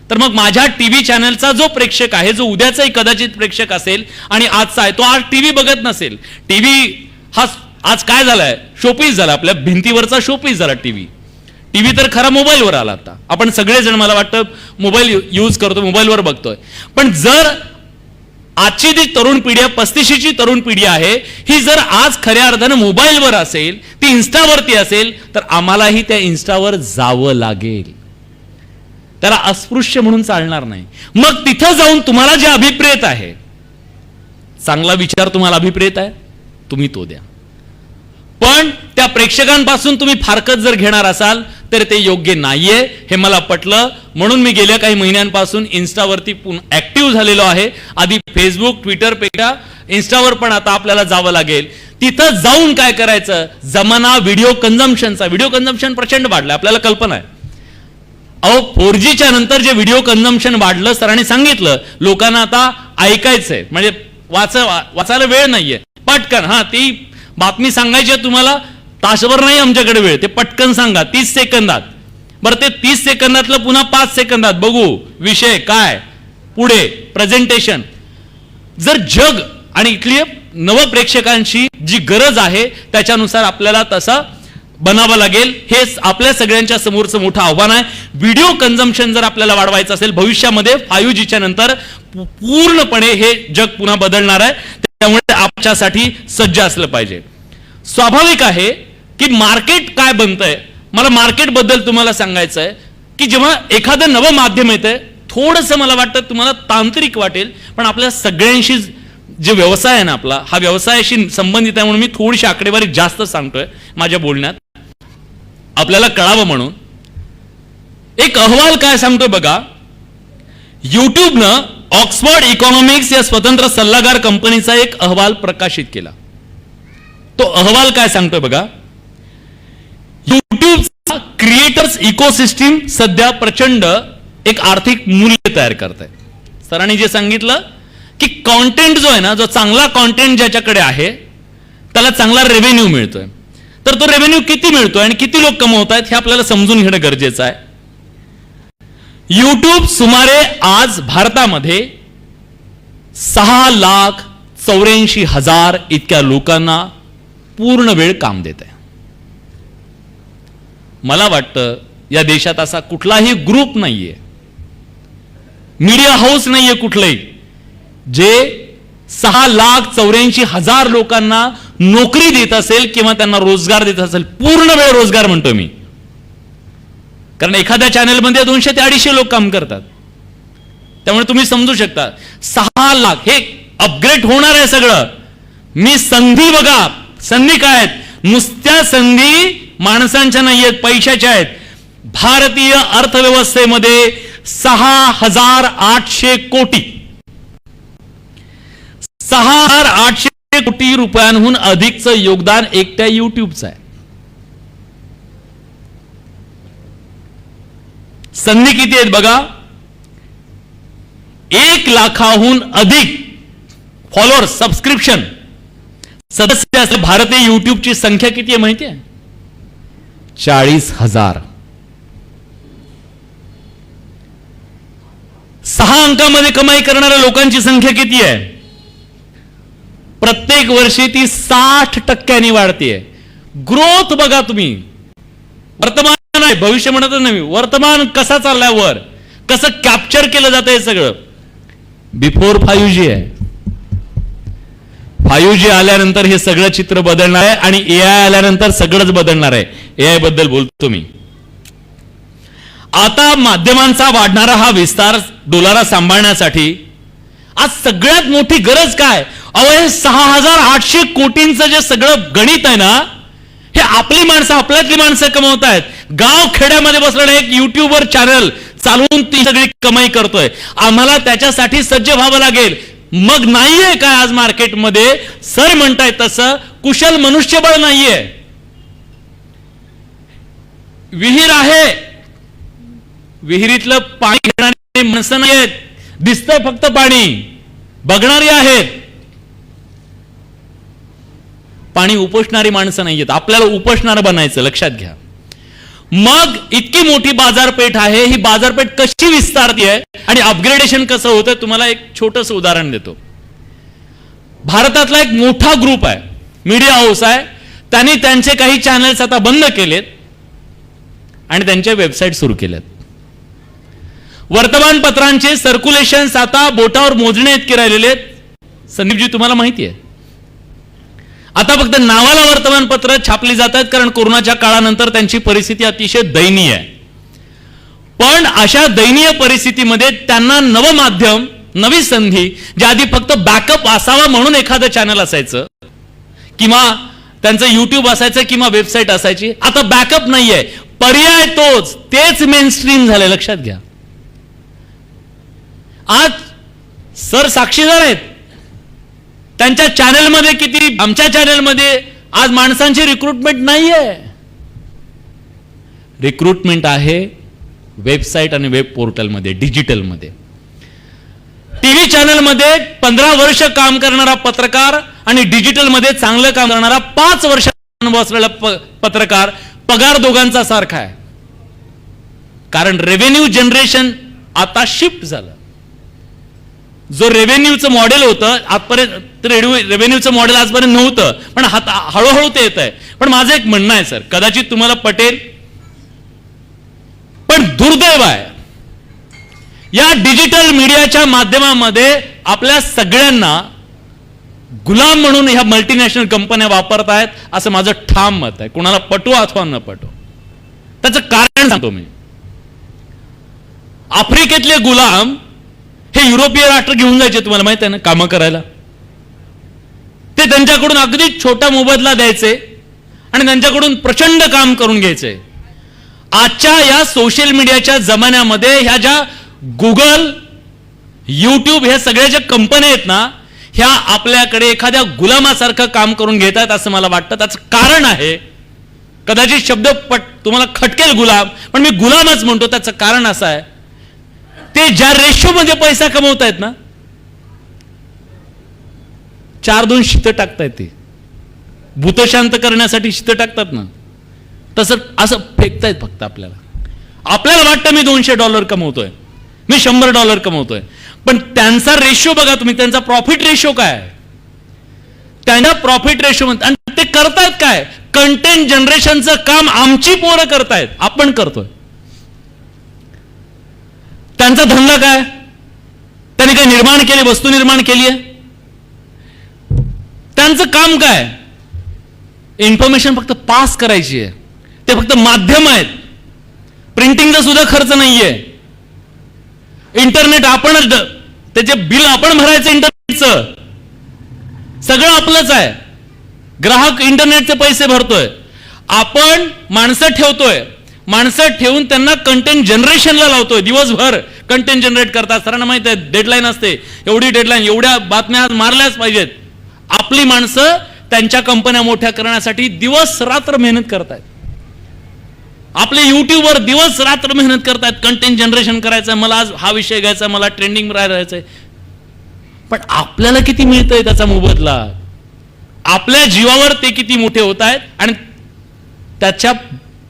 तर मग माझ्या टीव्ही चॅनलचा जो प्रेक्षक आहे, जो उद्याचाही कदाचित प्रेक्षक असेल आणि आजचा आहे, तो आज टीव्ही बघत नसेल. टीव्ही हा आज काय झालाय, शोपीस झाला, आपल्या भिंतीवरचा शोपीस झाला टीव्ही. टीव्ही तर खरा मोबाईलवर आला. आता आपण सगळेजण मला वाटतं मोबाईल यूज करतो, मोबाईलवर बघतोय. पण जर आजची जी तरुण पिढी आहे, 35ची तरुण पिढी आहे, ही जर आज खऱ्या अर्थानं मोबाईलवर असेल, ती इन्स्टावरती असेल, तर आम्हालाही त्या इन्स्टावर जावं लागेल. त्याला अस्पृश्य म्हणून चालणार नाही. मग तिथं जाऊन तुम्हाला जे अभिप्रेत आहे, चांगला विचार तुम्हाला अभिप्रेत आहे, तुम्ही तो द्या. पण त्या प्रेक्षकांपासून तुम्ही फारकत जर घेणार असाल तर ते योग्य नाहीये, हे मला पटलं. म्हणून मी गेल्या काही महिन्यांपासून इन्स्टावरती ऍक्टिव्ह झालेलो आहे. आधी फेसबुक, ट्विटर पेक्षा इन्स्टावर पण आता आपल्याला जावं लागेल. तिथं जाऊन काय करायचं, जमाना व्हिडिओ कन्झम्पशनचा, व्हिडिओ कन्झम्पशन प्रचंड वाढलं, आपल्याला कल्पना आहे. अहो 4Gच्या नंतर जे व्हिडिओ कन्झम्पशन वाढलं, सरांनी सांगितलं, लोकांना आता ऐकायचंय, म्हणजे वाचायला वेळ नाहीये, पटकन हा ती बातमी सांगायची आहे तुम्हाला, तासभर नाही आमच्याकडे वेळ, ते पटकन सांगा 30 सेकंदात. बरं ते 30 सेकंदातलं पुन्हा 5 सेकंदात बघू विषय काय, पुढे प्रेझेंटेशन. जर जग आणि इथली नव प्रेक्षकांची जी गरज आहे त्याच्यानुसार आपल्याला तसा बनावं लागेल. हे आपल्या सगळ्यांच्या समोरचं मोठं आव्हान आहे. व्हिडिओ कन्झम्पशन जर आपल्याला वाढवायचं असेल भविष्यामध्ये 5Gच्या नंतर पूर्णपणे हे जग पुन्हा बदलणार आहे. त्यामुळे आपल्यासाठी सज्ज असलं पाहिजे. स्वाभाविक आहे की मार्केट काय बनतंय, मला मार्केट बद्दल तुम्हाला सांगायचं आहे की जेव्हा एखादं नवं माध्यम येतंय, थोडंसं मला वाटतं तुम्हाला तांत्रिक वाटेल, पण आपल्या सगळ्यांशी जे व्यवसाय आहे ना आपला, हा व्यवसायाशी संबंधित आहे. म्हणून मी थोडीशी आकडेवारी जास्त सांगतोय माझ्या बोलण्यात, आपल्याला कळावं म्हणून. एक अहवाल काय सांगतोय बघा, युट्यूबनं ऑक्सफर्ड इकॉनॉमिक्स या स्वतंत्र सल्लागार कंपनीचा एक अहवाल प्रकाशित केला. तो अहवाल काय सांगतोय बघा, युट्यूबचा क्रिएटर्स इकोसिस्टीम सध्या प्रचंड एक आर्थिक मूल्य तयार करत आहे. सरांनी जे सांगितलं की कॉन्टेंट जो आहे ना, जो चांगला कॉन्टेंट ज्याच्याकडे आहे त्याला चांगला रेव्हेन्यू मिळतोय. तर तो रेव्हेन्यू किती मिळतोय आणि किती लोक कमवत आहेत हे आपल्याला समजून घेणं गरजेचं आहे. युट्यूब सुमारे आज भारतामध्ये 6,84,000 इतक्या लोकांना पूर्ण वेळ काम देत आहे. मला वाटतं या देशात असा कुठलाही ग्रुप नाहीये, मीडिया हाऊस नाहीये कुठलंही, जे 6,84,000 लोकांना नोकरी देत असेल किंवा त्यांना रोजगार देत असेल. पूर्ण वेळ रोजगार म्हणतो मी, कारण एखाद्या चॅनलमध्ये 200 ते 250 लोक काम करतात. त्यामुळे तुम्ही समजू शकता 6 लाख हे अपग्रेड होणार आहे सगळं. मी संधी बघा, संधी काय आहेत, नुसत्या संधी माणसांच्या नाही आहेत, पैशाच्या आहेत. भारतीय अर्थव्यवस्थेमध्ये 6,800 कोटी 6,800 कोटी रुपयांहून अधिकचं योगदान एकट्या युट्यूबचं आहे. संधी किती आहेत बघा, 1 लाखाहून अधिक फॉलोअर्स, सबस्क्रिप्शन, सदस्य असले. भारतीय युट्यूबची संख्या किती आहे माहिती आहे, 40,000. 6 अंकामध्ये कमाई करणाऱ्या लोकांची संख्या किती आहे, प्रत्येक वर्षी ती 60% वाढतीये. ग्रोथ बघा तुम्ही, वर्तमान नाही भविष्य म्हणतच नाही, वर्तमान कसा चाललाय वर, कसं कॅप्चर केलं जातं हे सगळं. बिफोर 5G आहे, 5G आल्यानंतर हे सगळं चित्र बदलणार आहे आणि AI आल्यानंतर सगळंच बदलणार आहे. AI बद्दल बोलतो मी. आता माध्यमांचा वाढणारा हा विस्तार डोलारा सांभाळण्यासाठी आज सगळ्यात मोठी गरज काय? अहो, हे 6,800 कोटींचं जे सगळं गणित आहे ना, हे आपली माणसं, आपल्यातली माणसं कमवत आहेत. गाव खेड्यामध्ये बसलेलं एक युट्यूबवर चॅनल चालवून ती सगळी कमाई करतोय. आम्हाला त्याच्यासाठी सज्ज व्हावं लागेल. मग नाहीये काय आज मार्केटमध्ये? सर म्हणताय तसं कुशल मनुष्यबळ नाहीये. विहीर आहे, विहिरीतलं पाणी घेणारी माणसं नाहीयेत. दिसतंय फक्त पाणी, बघणारी आहेत. पाणी उपोषणारी माणसं नाहीयेत. आपल्याला उपोषणारं बनायचं, लक्षात घ्या. मग इतकी मोठी बाजारपेठ आहे, ही बाजारपेठ कशी विस्तारते आणि अपग्रेडेशन कसं होतं? तुम्हाला एक छोटंसं उदाहरण देतो. भारतातला एक मोठा ग्रुप आहे, मीडिया हाऊस आहे. त्यांनी त्यांचे काही चॅनल्स आता बंद केलेत आणि त्यांचे वेबसाईट सुरू केलेत. वर्तमानपत्रांचे सर्क्युलेशन्स आता बोटावर मोजणे इतके राहिलेले आहेत. संदीपजी, तुम्हाला माहिती आहे, आता फक्त नावाला वर्तमानपत्र छापली जातात, कारण कोरोनाच्या काळानंतर त्यांची परिस्थिती अतिशय दयनीय आहे. पण अशा दयनीय परिस्थितीमध्ये त्यांना नवं माध्यम, नवी संधी, ज्या आधी फक्त बॅकअप असावा म्हणून एखादं चॅनल असायचं किंवा त्यांचं युट्यूब असायचं किंवा वेबसाईट असायची, आता बॅकअप नाहीये, पर्याय तोच, तेच मेन स्ट्रीम झालंय. लक्षात घ्या. आज सर साक्षीदार आहेत. त्यांच्या चॅनलमध्ये किती, आमच्या चॅनलमध्ये आज माणसांची रिक्रुटमेंट नाहीये. रिक्रुटमेंट आहे वेबसाईट आणि वेब पोर्टलमध्ये, डिजिटलमध्ये. टीव्ही चॅनलमध्ये 15 वर्ष काम करणारा पत्रकार आणि डिजिटलमध्ये चांगलं काम करणारा 5 वर्ष अनुभव असलेला पत्रकार, पगार दोघांचा सारखा आहे. कारण रेव्हेन्यू जनरेशन आता शिफ्ट झालं. जो रेव्हेन्यूचं मॉडेल होतं आजपर्यंत, रेव्हेन्यूचं मॉडेल आजपर्यंत नव्हतं, पण हळूहळू ते येत आहे. पण माझं एक म्हणणं आहे सर, कदाचित तुम्हाला पटेल, पण दुर्दैव आहे, या डिजिटल मीडियाच्या माध्यमामध्ये आपल्या सगळ्यांना गुलाम म्हणून ह्या मल्टीनॅशनल कंपन्या वापरत आहेत, असं माझं ठाम मत आहे. कोणाला पटो अथवा न पटो. त्याचं कारण सांगतो मी. आफ्रिकेतले गुलाम हे युरोपीय राष्ट्र घेऊन जायचे, तुम्हाला माहित आहे ना, कामं करायला. ते त्यांच्याकडून अगदी छोटा मोबदला द्यायचे आणि त्यांच्याकडून प्रचंड काम करून घ्यायचे. आजच्या या सोशल मीडियाच्या जमान्यामध्ये ह्या ज्या गुगल, युट्यूब, ह्या सगळ्या ज्या कंपन्या आहेत ना, ह्या आपल्याकडे एखाद्या गुलामासारखं काम करून घेत आहेत असं मला वाटतं. त्याचं कारण आहे, कदाचित शब्द तुम्हाला खटकेल गुलाम, पण मी गुलामच म्हणतो. त्याचं कारण असं आहे, ते ज्या रेशो मध्ये पैसा कमवत आहेत ना, 4-2 शीतं टाकतायत. ते भूत शांत करण्यासाठी शीतं टाकतात ना, तसं असं फेकतायत फक्त आपल्याला. आपल्याला वाटतं मी $200 कमवतोय, मी $100 कमवतोय, पण त्यांचा रेशो बघा तुम्ही, त्यांचा प्रॉफिट रेशो काय? त्यांना प्रॉफिट रेशो म्हणतात. आणि ते करतायत काय? कंटेंट जनरेशनचं काम आमची पोरं करतायत, आपण करतोय. त्यांचा धंदा काय? त्यांनी काय निर्माण केले, वस्तू निर्माण केली आहे? त्यांचं काम काय? इन्फॉर्मेशन फक्त पास करायची आहे. ते फक्त माध्यम आहेत. प्रिंटिंगचा सुद्धा खर्च नाहीये. इंटरनेट आपणच, त्याचे बिल आपण भरायचं, इंटरनेटचं सगळं आपलंच आहे. ग्राहक इंटरनेटचे पैसे भरतोय, आपण माणसं ठेवतोय, माणसं ठेवून त्यांना कंटेंट जनरेशनला लावतोय. दिवसभर कंटेंट जनरेट करतात. सरांना माहित आहे, डेडलाईन असते, एवढी डेडलाईन, एवढ्या बातम्या मारल्याच पाहिजेत. आपली माणसं त्यांच्या कंपन्या मोठ्या करण्यासाठी दिवस रात्र मेहनत करतायत. आपले युट्यूबवर दिवस रात्र मेहनत करतायत, कंटेंट जनरेशन करायचं, मला आज हा विषय घ्यायचा, मला ट्रेंडिंग राहायचंय. पण आपल्याला किती मिळतंय त्याचा मोबदला? आपल्या जीवावर ते किती मोठे होत आहेत आणि त्याच्या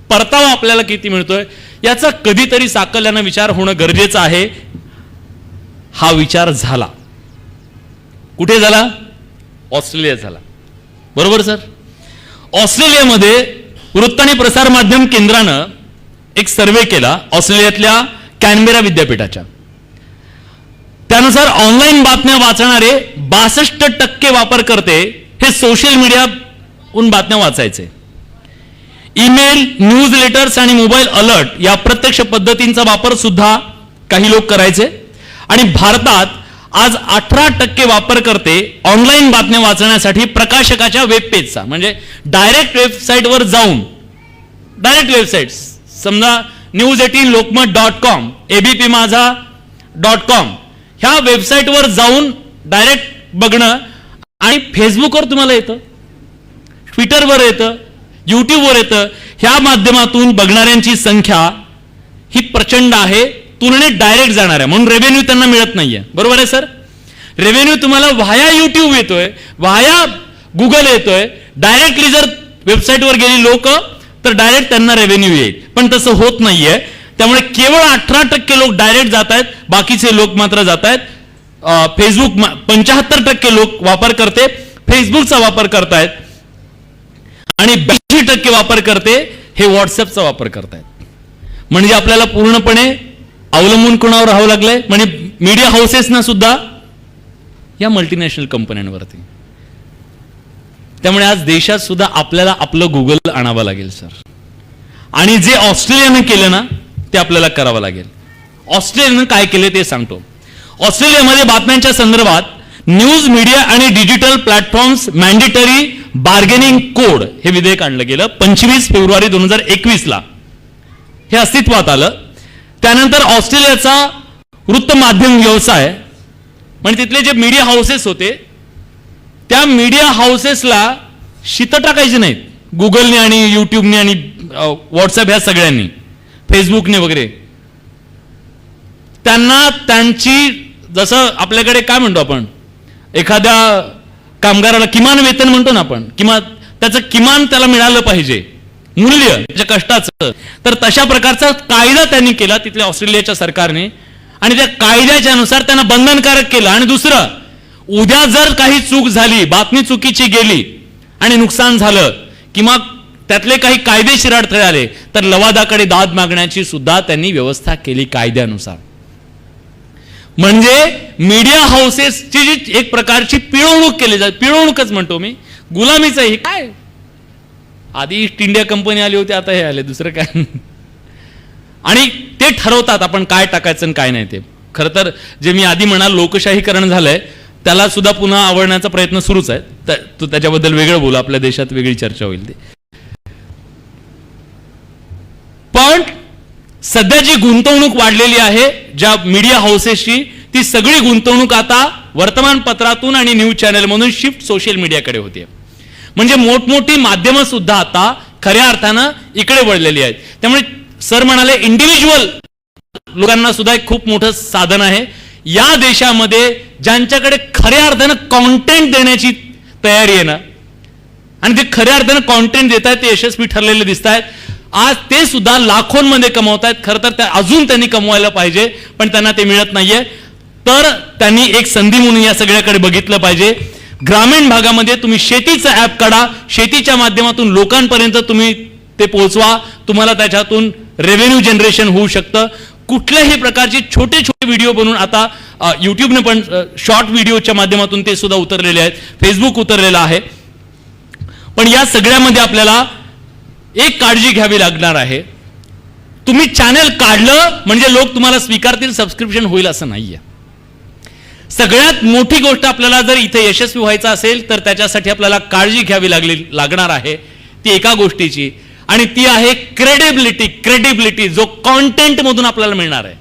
परतावा आपल्याला किती मिळतोय, याचा कधीतरी साकल्यानं विचार होणं गरजेचं आहे. हा विचार झाला. कुठे झाला? ऑस्ट्रेलियात झाला. बरोबर सर? ऑस्ट्रेलियामध्ये वृत्त आणि प्रसार माध्यम केंद्रानं एक सर्वे केला, ऑस्ट्रेलियातल्या कॅनबेरा विद्यापीठाच्या. त्यानुसार ऑनलाईन बातम्या वाचणारे 62% वापरकर्ते हे सोशल मीडियाहून बातम्या वाचायचे. ईमेल, न्यूज लेटर्स आणि मोबाईल अलर्ट या प्रत्यक्ष पद्धतींचा वापर सुद्धा काही लोक करायचे. आणि भारतात आज 18% वापरकर्ते ऑनलाईन बातम्या वाचण्यासाठी प्रकाशकाच्या वेब पेजचा म्हणजे डायरेक्ट वेबसाईटवर जाऊन, डायरेक्ट वेबसाईट समजा news18lokmat.com, abpmaza.com ह्या वेबसाईटवर जाऊन डायरेक्ट बघणं. आणि फेसबुकवर तुम्हाला येतं, ट्विटरवर येतं, युट्यूबवर येतं. ह्या माध्यमातून बघणाऱ्यांची संख्या ही प्रचंड आहे, तुलनेत डायरेक्ट जाणार आहे, म्हणून रेव्हेन्यू त्यांना मिळत नाहीये. बरोबर आहे सर? रेव्हेन्यू तुम्हाला व्हाया युट्यूब येतोय, व्हाया गुगल येतोय. डायरेक्टली जर वेबसाईटवर गेली लोक तर डायरेक्ट त्यांना रेव्हेन्यू येईल, पण तसं होत नाहीये. त्यामुळे केवळ 18% लोक डायरेक्ट जात आहेत, बाकीचे लोक मात्र जात आहेत फेसबुक. 75% लोक वापर करते फेसबुकचा वापर करतायत आणि 82% वापर करते हे व्हॉट्सअपचा वापर करतायत. म्हणजे आपल्याला पूर्णपणे अवलंबून कोणावर राहावं लागलंय, म्हणजे मीडिया हाऊसेसना सुद्धा या मल्टीनॅशनल कंपन्यांवरती. त्यामुळे आज देशात सुद्धा आपल्याला आपलं गुगल आणावं लागेल सर. आणि जे ऑस्ट्रेलियानं केलं ना ते आपल्याला करावं लागेल. ऑस्ट्रेलियानं काय केलं ते सांगतो. ऑस्ट्रेलियामध्ये बातम्यांच्या संदर्भात न्यूज मीडिया आणि digital platforms mandatory bargaining code हे विधेयक आणलं गेलं 25 फेब्रुवारी 2021ला. हे अस्तित्वात आलं. त्यानंतर ऑस्ट्रेलियाचा वृत्त माध्यम व्यवसाय म्हणजे तिथले जे मीडिया हाऊसेस होते त्या मीडिया हाऊसेसला शीत टाकायचे नाहीत गुगलने आणि युट्यूबने आणि व्हॉट्सअप ह्या सगळ्यांनी, फेसबुकने वगैरे. त्यांना त्यांची, जसं आपल्याकडे काय म्हणतो आपण, एखाद्या कामगाराला किमान वेतन म्हणतो ना आपण, त्याचं किमान त्याला मिळालं पाहिजे मूल्य त्याच्या कष्टाचं. तर तशा प्रकारचा कायदा त्यांनी केला तिथल्या ऑस्ट्रेलियाच्या सरकारने आणि त्या कायद्याच्या नुसार त्यांना बंधनकारक केलं. आणि दुसरं, उद्या जर काही चूक झाली, बातमी चुकीची गेली आणि नुकसान झालं किंवा त्यातले काही कायदेशीर अडथळे आले तर लवादाकडे दाद मागण्याची सुद्धा त्यांनी व्यवस्था केली कायद्यानुसार. म्हणजे मीडिया हाऊसेसची जी एक प्रकारची पिळवणूक केली जाते, पिळवणूकच म्हणतो मी, गुलामीचं हे काय. आधी ईस्ट इंडिया कंपनी आली होती, आता हे आले, दुसरं काय. आणि ते ठरवतात आपण काय टाकायचं आणि काय नाही. ते खरं तर जे मी आधी म्हणाल लोकशाहीकरण झालंय त्याला सुद्धा पुन्हा आवडण्याचा प्रयत्न सुरूच आहे. तो त्याच्याबद्दल वेगळं बोलू, आपल्या देशात वेगळी चर्चा होईल ते. पण सध्या जी गुंतवणूक वाढलेली आहे ज्या मीडिया हाऊसेसची, ती सगळी गुंतवणूक आता वर्तमानपत्रातून आणि न्यूज चॅनलमधून शिफ्ट सोशल मीडियाकडे होते. म्हणजे मोठमोठी माध्यमं सुद्धा आता खऱ्या अर्थानं इकडे वळलेली आहेत. त्यामुळे सर म्हणाले इंडिव्हिज्युअल लोकांना सुद्धा एक खूप मोठं साधन आहे. या देशामध्ये ज्यांच्याकडे खऱ्या अर्थानं कॉन्टेंट देण्याची तयारी आहे ना, आणि ते खऱ्या अर्थानं कॉन्टेंट देत आहेत, ते यशस्वी ठरलेले दिसत आहेत. आज ते सुद्धा लाखोंमध्ये कमवत आहेत. खरं तर अजून त्यांनी कमवायला पाहिजे, पण त्यांना ते मिळत नाहीये. तर त्यांनी एक संधी म्हणून या सगळ्याकडे बघितलं पाहिजे. ग्रामीण भागामध्ये तुम्ही शेतीचं ऍप काढा, शेतीच्या माध्यमातून लोकांपर्यंत तुम्ही ते पोहोचवा, तुम्हाला त्याच्यातून रेव्हेन्यू जनरेशन होऊ शकतं. कुठल्याही प्रकारचे छोटे छोटे व्हिडिओ बनवून आता युट्यूबने पण शॉर्ट व्हिडिओच्या माध्यमातून ते सुद्धा उतरलेले आहेत, फेसबुक उतरलेलं आहे. पण या सगळ्यामध्ये आपल्याला एक काळजी घ्यावी लागणार आहे. तुम्ही चॅनल काढलं म्हणजे लोक तुम्हाला स्वीकारतील, सबस्क्रिप्शन होईल असं नाहीये. सगळ्यात मोठी गोष्ट आपल्याला जर इथे यशस्वी व्हायचं असेल तर त्याच्यासाठी आपल्याला काळजी घ्यावी लागणार आहे ती एका गोष्टीची, आणि ती आहे क्रेडिबिलिटी जो कॉन्टेंट मधून आपल्याला मिळणार आहे.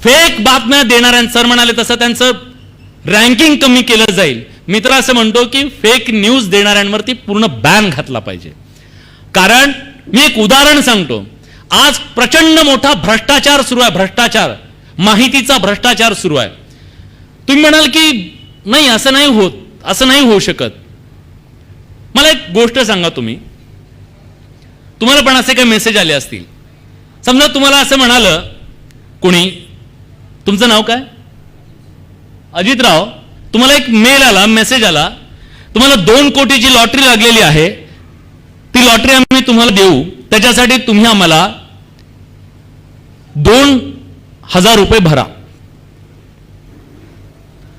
फेक बातम्या देणाऱ्यांचं सर म्हणाले तसं त्यांचं रँकिंग कमी केलं जाईल. मी तर असं म्हणतो की फेक न्यूज देणाऱ्यांवरती पूर्ण बॅन घातला पाहिजे. कारण मी एक उदाहरण सांगतो. आज प्रचंड मोठा भ्रष्टाचार सुरू आहे, भ्रष्टाचार, माहितीचा भ्रष्टाचार सुरू आहे. तुम्ही म्हणाल की नाही असं नाही होत, असं नाही होऊ शकत. मला एक गोष्ट सांगा, तुम्हाला पण असे काही मेसेज आले असतील. समजा तुम्हाला असं म्हणालं कोणी, तुमचं नाव काय, अजितराव, तुम्हाला एक मेल आला, मेसेज आला, तुम्हाला 2 कोटीची लॉटरी लागलेली आहे, ती लॉटरी आम्ही तुम्हाला देऊ, त्याच्यासाठी तुम्ही आम्हाला 1000 रुपये भरा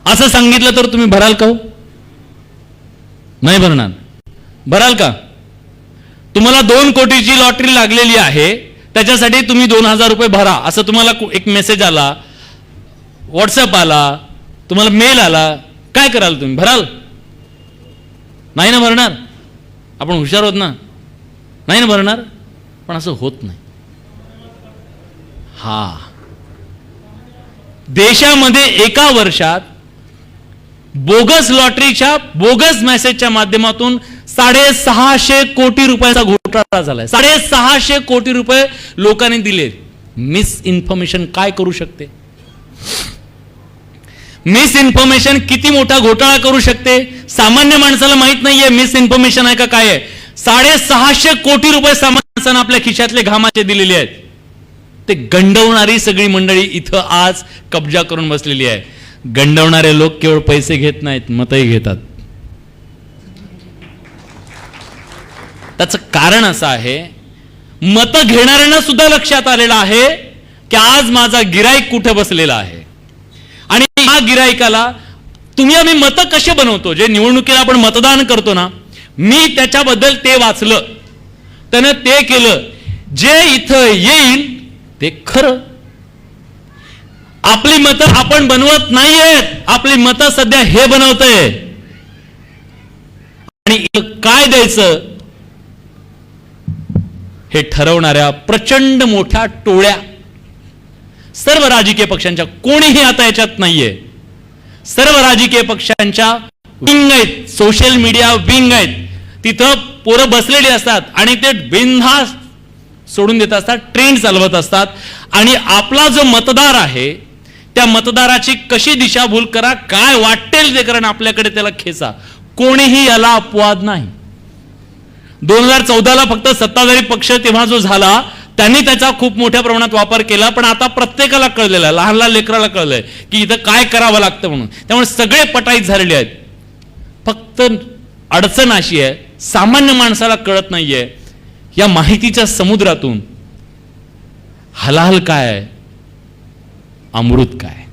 असं सांगितलं तर तुम्ही भराल का? नाही भरणार. भराल का? तुम्हाला 2 कोटीची लॉटरी लागलेली आहे, त्याच्यासाठी तुम्ही 2000 रुपये भरा असं तुम्हाला एक मेसेज आला, व्हॉट्सअप आला, तुम्हाला मेल आला, काय कराल तुम्ही? भराल? नाही ना भरणार. आपण हुशार होत ना, नाही ना भरणार. पण असं होत नाही. देशामध्ये एका वर्षात बोगस लॉटरीच्या बोगस मेसेजच्या माध्यमातून 650 कोटी रुपयाचा घोटाळा झालाय. 650 कोटी रुपये लोकांनी दिले. मिस इन्फॉर्मेशन काय करू शकते? मिस इन्फॉर्मेशन किती मोठा घोटाळा करू शकते? सामान्य माणसाला माहित नाहीये मिस इन्फॉर्मेशन आहे का काय आहे. 650 कोटी रुपये सामान्य माणसानं आपल्या खिशातले घामाचे दिलेले आहेत. ते गंडवणारी सगळी मंडळी इथं आज कब्जा करून बसलेली आहे. गंडवणारे लोक केवळ पैसे घेत नाहीत, मतही घेतात. त्याचं कारण असं आहे, मत घेणाऱ्यांना सुद्धा लक्षात आलेलं आहे की आज माझा गिराईक कुठे बसलेला आहे. आणि या गिराईकाला तुम्ही आम्ही मत कसे बनवतो, जे निवडणुकीला आपण मतदान करतो ना, मी त्याच्याबद्दल ते वाचलं, त्यानं ते केलं, जे इथं येईल ते खरं. आपली मतं आपण बनवत नाहीयेत, आपली मतं सध्या हे बनवतंय. आणि काय द्यायचं हे ठरवणाऱ्या प्रचंड मोठ्या टोळ्या सर्व राजकीय पक्षांच्या, कोणीही आता याच्यात नाहीये, सर्व राजकीय पक्षांच्या विंग आहेत, सोशल मीडिया विंग आहेत. तिथं पोरं बसलेली असतात आणि ते बिनधास्त सोडून देत असतात, ट्रेंड चालवत असतात. आणि आपला जो मतदार आहे त्या मतदाराची कशी दिशाभूल करा, काय वाटेल ते करा, आपल्याकडे त्याला खेचा. कोणीही याला अपवाद नाही. 2014ला फक्त सत्ताधारी पक्ष तेव्हा जो झाला त्यांनी त्याचा खूप मोठ्या प्रमाणात वापर केला. पण आता प्रत्येकाला कळलेला, लहान लहान लेकराला कळलंय की इथं काय करावं लागतं म्हणून. त्यामुळे सगळे पटाईत झालेले आहेत. फक्त अडचण अशी आहे, सामान्य माणसाला कळत नाहीये या माहितीच्या समुद्रातून हलाल काय आहे, अमृत काय.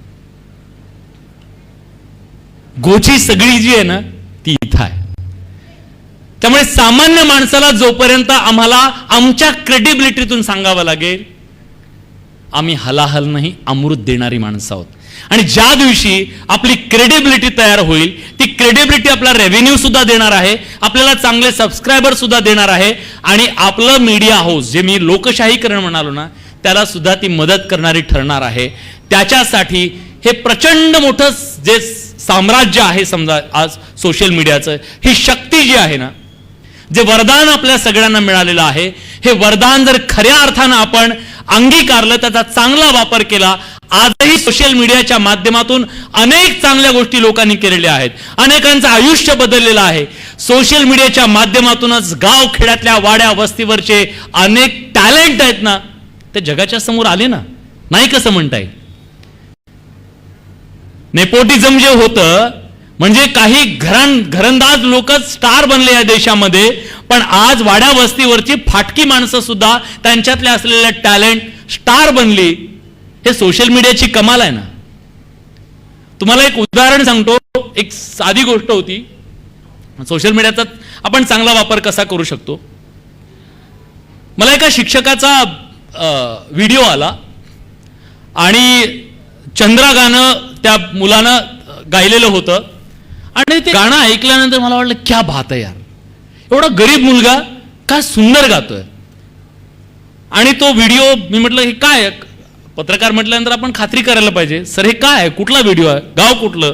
गोची सगळी जी आहे ना ती इथं आहे. त्यामुळे सामान्य माणसाला जोपर्यंत आम्हाला आमच्या क्रेडिबिलिटीतून सांगावं लागेल आम्ही हलाहल नाही अमृत देणारी माणसं आहोत. आणि ज्या दिवशी आपली क्रेडिबिलिटी तयार होईल, ती क्रेडिबिलिटी आपला रेव्हेन्यू सुद्धा देणार आहे, आपल्याला चांगले सबस्क्रायबर सुद्धा देणार आहे. आणि आपलं मीडिया हाऊस, जे मी लोकशाहीकरण म्हणालो ना, त्याला सुद्धा ती मदत करणारी ठरणार आहे. त्याच्यासाठी हे प्रचंड मोठं जे साम्राज्य आहे, समजा आज सोशल मीडियाचं, ही शक्ती जी आहे ना, जे वरदान आपल्या सगळ्यांना मिळालेलं आहे, हे वरदान जर खऱ्या अर्थानं आपण अंगीकारलं, त्याचा चांगला वापर केला. आजही सोशल मीडियाच्या माध्यमातून अनेक चांगल्या गोष्टी लोकांनी केलेल्या आहेत, अनेकांचं आयुष्य बदललेलं आहे. सोशल मीडियाच्या माध्यमातूनच गाव खेड्यातल्या वाड्या वस्तीवरचे अनेक टॅलेंट आहेत ना, ते जगाच्या समोर आले ना. नाही कसं म्हणता येईल. नेपोटिझम जे होतं म्हणजे काही घरंदाज लोकच स्टार बनले या देशामध्ये, पण आज वाड्या वस्तीवरची फाटकी माणसं सुद्धा त्यांच्यातले असलेले टॅलेंट स्टार बनली. हे सोशल मीडियाची कमाल आहे ना. तुम्हाला एक उदाहरण सांगतो. एक साधी गोष्ट होती, सोशल मीडियाचा आपण चांगला वापर कसा करू शकतो. मला एका शिक्षकाचा व्हिडिओ आला आणि चंद्रा गाणं त्या मुलानं गायलेलं होतं. आणि ते गाणं ऐकल्यानंतर मला वाटलं क्या बात आहे यार, एवढा गरीब मुलगा काय सुंदर गातोय. आणि तो व्हिडिओ मी म्हटलं हे काय, पत्रकार म्हटल्यानंतर आपण खात्री करायला पाहिजे, सर हे काय आहे, कुठला व्हिडिओ आहे, गाव कुठलं.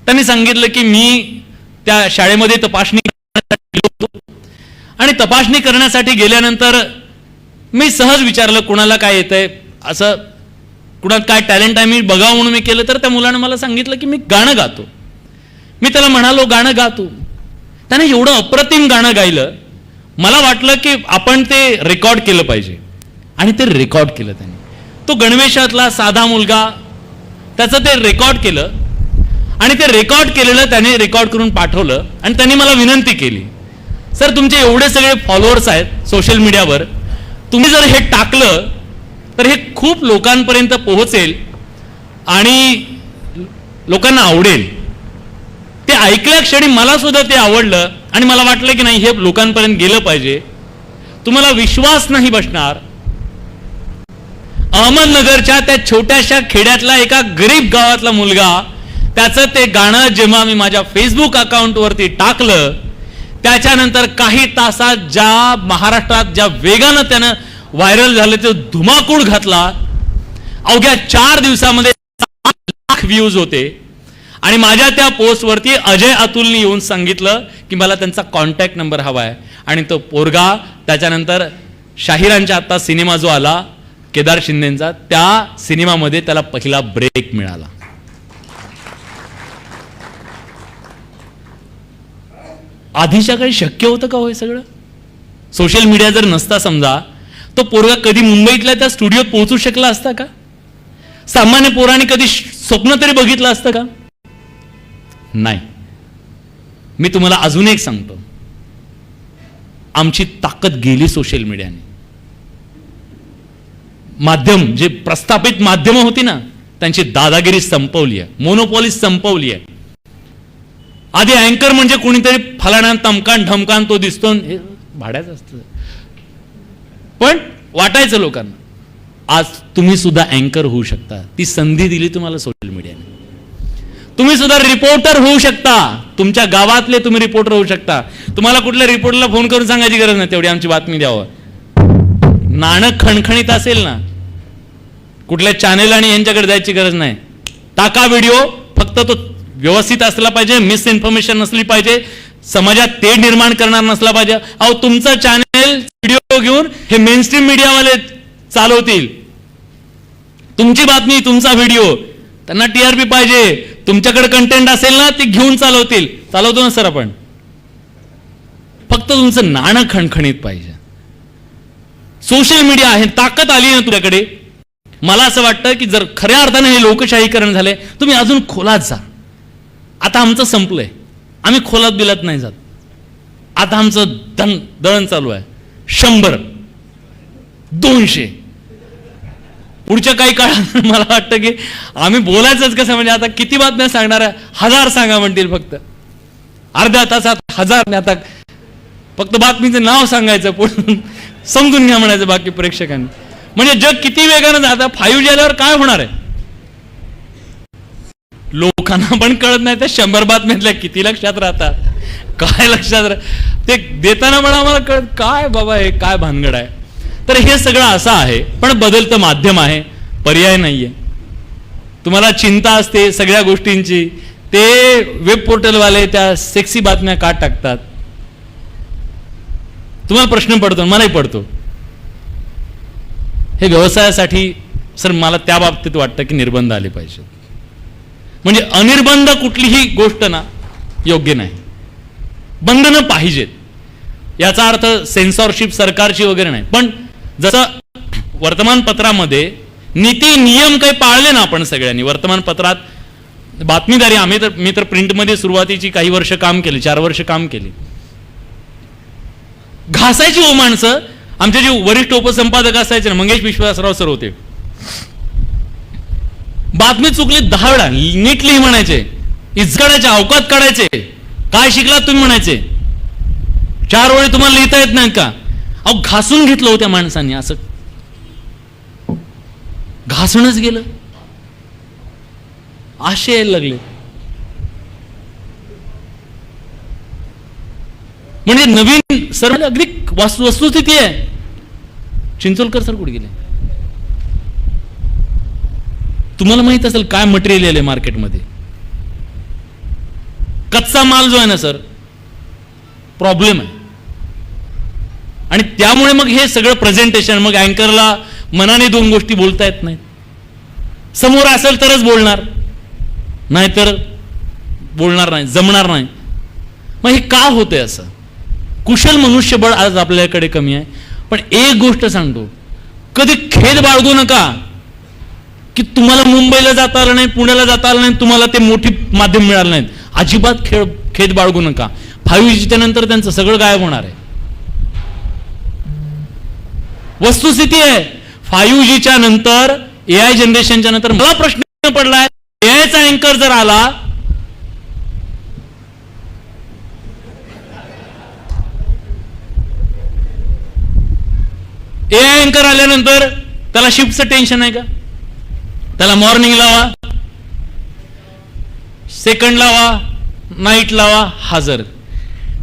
त्यांनी सांगितलं की मी त्या शाळेमध्ये तपासणी करण्यासाठी गेलो होतो आणि तपासणी करण्यासाठी गेल्यानंतर मी सहज विचारलं कुणाला काय येतंय, असं कुणात काय टॅलेंट आहे मी बघावं म्हणून मी केलं. तर त्या मुलानं मला सांगितलं की मी गाणं गातो. मी त्याला म्हणालो गाणं गातो. त्याने एवढं अप्रतिम गाणं गायलं, मला वाटलं की आपण ते रेकॉर्ड केलं पाहिजे. आणि ते रेकॉर्ड केलं त्याने. तो गणवेशातला साधा मुलगा, त्याचं ते रेकॉर्ड केलं आणि ते रेकॉर्ड केलेलं त्याने रेकॉर्ड करून पाठवलं. आणि त्यांनी मला विनंती केली, सर तुमचे एवढे सगळे फॉलोअर्स आहेत सोशल मीडियावर, तुम्ही जर हे टाकलं तर हे खूप लोकांपर्यंत पोहोचेल आणि लोकांना आवडेल. ते ऐकल्या क्षणी मला सुद्धा ते आवडलं आणि मला वाटलं की नाही हे लोकांपर्यंत गेलं पाहिजे. तुम्हाला विश्वास नाही बसणार, अहमदनगरच्या त्या छोट्याशा खेड्यातला एका गरीब गावातला मुलगा, त्याचं ते गाणं जेव्हा मी माझ्या फेसबुक अकाउंटवरती टाकलं, त्याच्यानंतर काही तासात ज्या महाराष्ट्रात ज्या वेगानं त्यानं व्हायरल झालं ते धुमाकूळ घातला. अवघ्या 4 दिवसामध्ये 7 लाख व्ह्यूज होते आणि माझ्या त्या पोस्टवरती अजय अतुलनी येऊन सांगितलं की मला त्यांचा कॉन्टॅक्ट नंबर हवा आहे. आणि तो पोरगा त्याच्यानंतर शाहिरांच्या आत्ता सिनेमा जो आला केदार शिंदेचा, त्या सिनेमामध्ये त्याला पहिला ब्रेक मिळाला. आधीच्या काही शक्य होतं का होय सगळं? सोशल मीडिया जर नसता समजा, तो पोरगा कधी मुंबईतल्या त्या स्टुडिओत पोहोचू शकला असता का? सामान्य पोराने कधी स्वप्न तरी बघितलं असतं का? नाही. मी तुम्हाला अजून एक सांगतो, आमची ताकद गेली सोशल मीडियाने. माध्यम जे प्रस्थापित माध्यमं होती ना, त्यांची दादागिरी संपवली आहे, मोनोपॉली संपवली आहे. आधी अँकर म्हणजे कोणीतरी फलाना तमकान ढमकान तो दिसतो, हे भाड्याचं असतं, पण वाटायचं लोकांना. आज तुम्ही सुद्धा अँकर होऊ शकता. ती संधी दिली तुम्हाला सोशल मीडियाने. तुम्ही सुद्धा रिपोर्टर होऊ शकता. तुमच्या गावातले तुम्ही रिपोर्टर होऊ शकता. तुम्हाला कुठल्या रिपोर्टरला फोन करून सांगायची गरज नाही तेवढी आमची बातमी द्यावं. नाणं खणखणीत असेल ना, कुठल्या चॅनेल आणि यांच्याकडे जायची गरज नाही. टाका व्हिडिओ, फक्त तो व्यवस्थित असला पाहिजे, मिस इन्फॉर्मेशन नसली पाहिजे, समाजात ते निर्माण करणार नसला पाहिजे. अहो तुमचं चॅनेल व्हिडिओ घेऊन हे मेनस्ट्रीम मीडियावाले चालवतील. तुमची बातमी, तुमचा व्हिडिओ, त्यांना टीआरपी पाहिजे. तुमच्याकडे कंटेंट असेल ना, ते घेऊन चालवतील. चालवतो ना सर आपण. फक्त तुमचं नाणं खणखणीत पाहिजे. सोशल मीडिया आहे, ताकद आली ना तुझ्याकडे. मला असं वाटतं की जर खऱ्या अर्थाने हे लोकशाहीकरण झाले, तुम्ही अजून खोलात जा. आता आमचं संपलंय, आम्ही खोलात बिलात नाही जात. आता आमचं दळण चालू आहे. 100, 200. पुढच्या काही काळात मला वाटतं की आम्ही बोलायचंच कसं, म्हणजे आता किती बातम्या सांगणार आहे? 1000 सांगा म्हणतील फक्त. अर्ध्या तासात 1000. आता फक्त बातमीचं नाव सांगायचं, पुढे समजून घ्या म्हणायचं बाकी प्रेक्षकांनी. म्हणजे जग किती वेगानं जातं. 5G आल्यावर काय होणार आहे लोकांना पण कळत नाही. त्या 100 बातम्यातल्या किती लक्षात राहतात, काय लक्षात ते देताना पण आम्हाला कळत काय बाबा हे काय भानगड आहे. तर हे सगळं असं आहे. पण बदलतं माध्यम आहे, पर्याय नाहीये. तुम्हाला चिंता असते सगळ्या गोष्टींची, ते वेब पोर्टलवाले त्या सेक्सी बातम्या का टाकतात? तुम्हाला प्रश्न पडतो, मलाही पडतो. हे व्यवसायासाठी सर मला त्या बाबतीत वाटतं की निर्बंध आले पाहिजे. म्हणजे अनिर्बंध कुठलीही गोष्ट ना योग्य नाही. बंधनं पाहिजेत. याचा अर्थ सेन्सॉरशिप सरकारची वगैरे नाही. पण जसं वर्तमानपत्रामध्ये नीती नियम काही पाळले ना आपण सगळ्यांनी. वर्तमानपत्रात बातमीदारी, मी तर प्रिंटमध्ये सुरुवातीची काही वर्ष काम केली, 4 वर्ष काम केली. घासायची हो माणसं. आमचे जे वरिष्ठ उपसंपादक असायचे ना, मंगेश विश्वासराव सर होते, बातमी चुकली 10 वेळा नीट लिही म्हणायचे, इचकाडायचे, अवकात काढायचे. काय शिकलात तुम्ही म्हणायचे, 4 वेळी तुम्हाला लिहिता येत नाही का? अहो घासून घेतलं होत्या माणसांनी, असं घासणच गेलं. आशे यायला लागले. म्हणजे नवीन सर अगदी वस्तुस्थिती आहे. चिंचोलकर सर कुठे गेले? तुम्हाला माहित असेल काय मटेरियल आहे मार्केटमध्ये. कच्चा माल जो आहे ना सर, प्रॉब्लेम आहे. आणि त्यामुळे मग हे सगळं प्रेझेंटेशन, मग अँकरला मनाने 2 गोष्टी बोलता येत नाहीत. समोर असेल तरच बोलणार, नाहीतर बोलणार नाही, जमणार नाही. मग हे का होतंय असं? कुशल मनुष्यबळ आज आपल्याकडे कमी आहे. पण एक गोष्ट सांगतो, कधी खेद बाळगू नका की तुम्हाला मुंबईला जाता आलं नाही, पुण्याला जाता आलं नाही, तुम्हाला ते मोठी माध्यम मिळालं नाहीत. अजिबात खेद बाळगू नका. 5Gच्या नंतर त्यांचं सगळं गायब होणार आहे. वस्तुस्थिती आहे. 5Gच्या नंतर, AI जनरेशनच्या नंतर मला प्रश्न पडलाय, एआयचा अँकर जर आला, एआय अँकर आल्यानंतर त्याला शिफ्टचं टेन्शन आहे का? त्याला मॉर्निंग लावा, सेकंड लावा, नाईट लावा, हजर.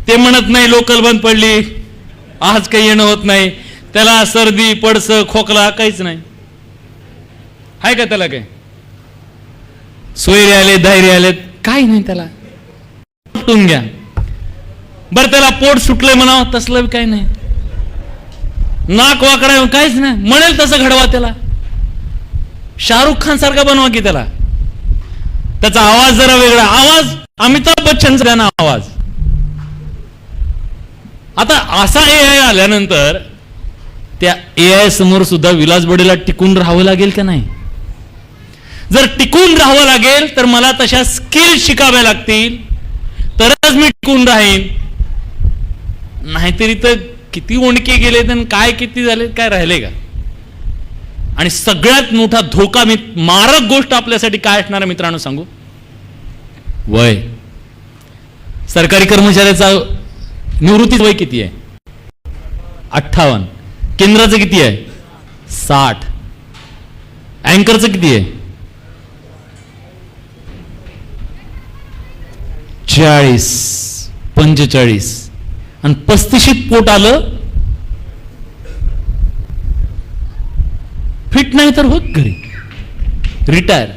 ते म्हणत नाही लोकल बंद पडली, आज काही येणं होत नाही, त्याला सर्दी, पडसं, खोकला काहीच नाही. आहे का त्याला? काय सोयरे आले, धैर्य आले, काही नाही त्याला. उठून घ्या. बरं त्याला पोट सुटलंय म्हणावं, तसलं काही नाही. नाक वाकडा, काहीच नाही, म्हणेल तसं घडवा त्याला. शाहरुख खान सारखा बनवा की त्याला. त्याचा आवाज जरा वेगळा, आवाज अमिताभ बच्चनचा गाणं आवाज. आता असा एआय आल्यानंतर त्या एआय समोर सुद्धा विलास बडेला टिकून राहावं लागेल का नाही? जर टिकून राहावं लागेल तर मला तशा स्किल शिकाव्या लागतील, तरच मी टिकून राहीन. नाहीतरी तर किती ओणके गेले तर काय किती झाले, काय राहिले का? आणि सगळ्यात मोठा धोका, मारक गोष्ट आपल्यासाठी काय असणार मित्रांनो सांगू? वय. सरकारी कर्मचाऱ्याचा निवृत्ती वय किती आहे? 58. केंद्राचं किती आहे? 60. अँकरचं किती आहे? 40, 45. आणि 35 पोट आलं, फिट नाही तर होत घरी, रिटायर.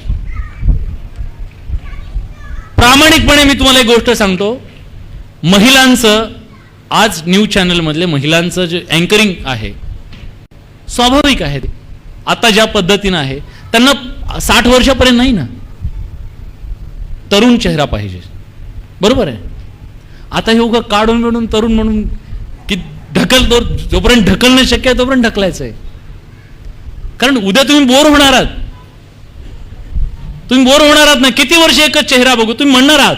प्रामाणिकपणे मी तुम्हाला एक गोष्ट सांगतो, महिलांचं आज न्यूज चॅनल मधले महिलांचं जे अँकरिंग आहे स्वाभाविक आहे. ते आता ज्या पद्धतीनं आहे, त्यांना 60 वर्षापर्यंत नाही ना, तरुण चेहरा पाहिजे. बरोबर आहे. आता हे उगा काढून मिळून तरुण म्हणून की ढकलतो, जोपर्यंत ढकलणं शक्य आहे तोपर्यंत ढकलायचं आहे. कारण उद्या तुम्ही बोर होणार आहात. तुम्ही बोर होणार आहात ना, किती वर्ष एकच चेहरा बघू, तुम्ही म्हणणार आहात.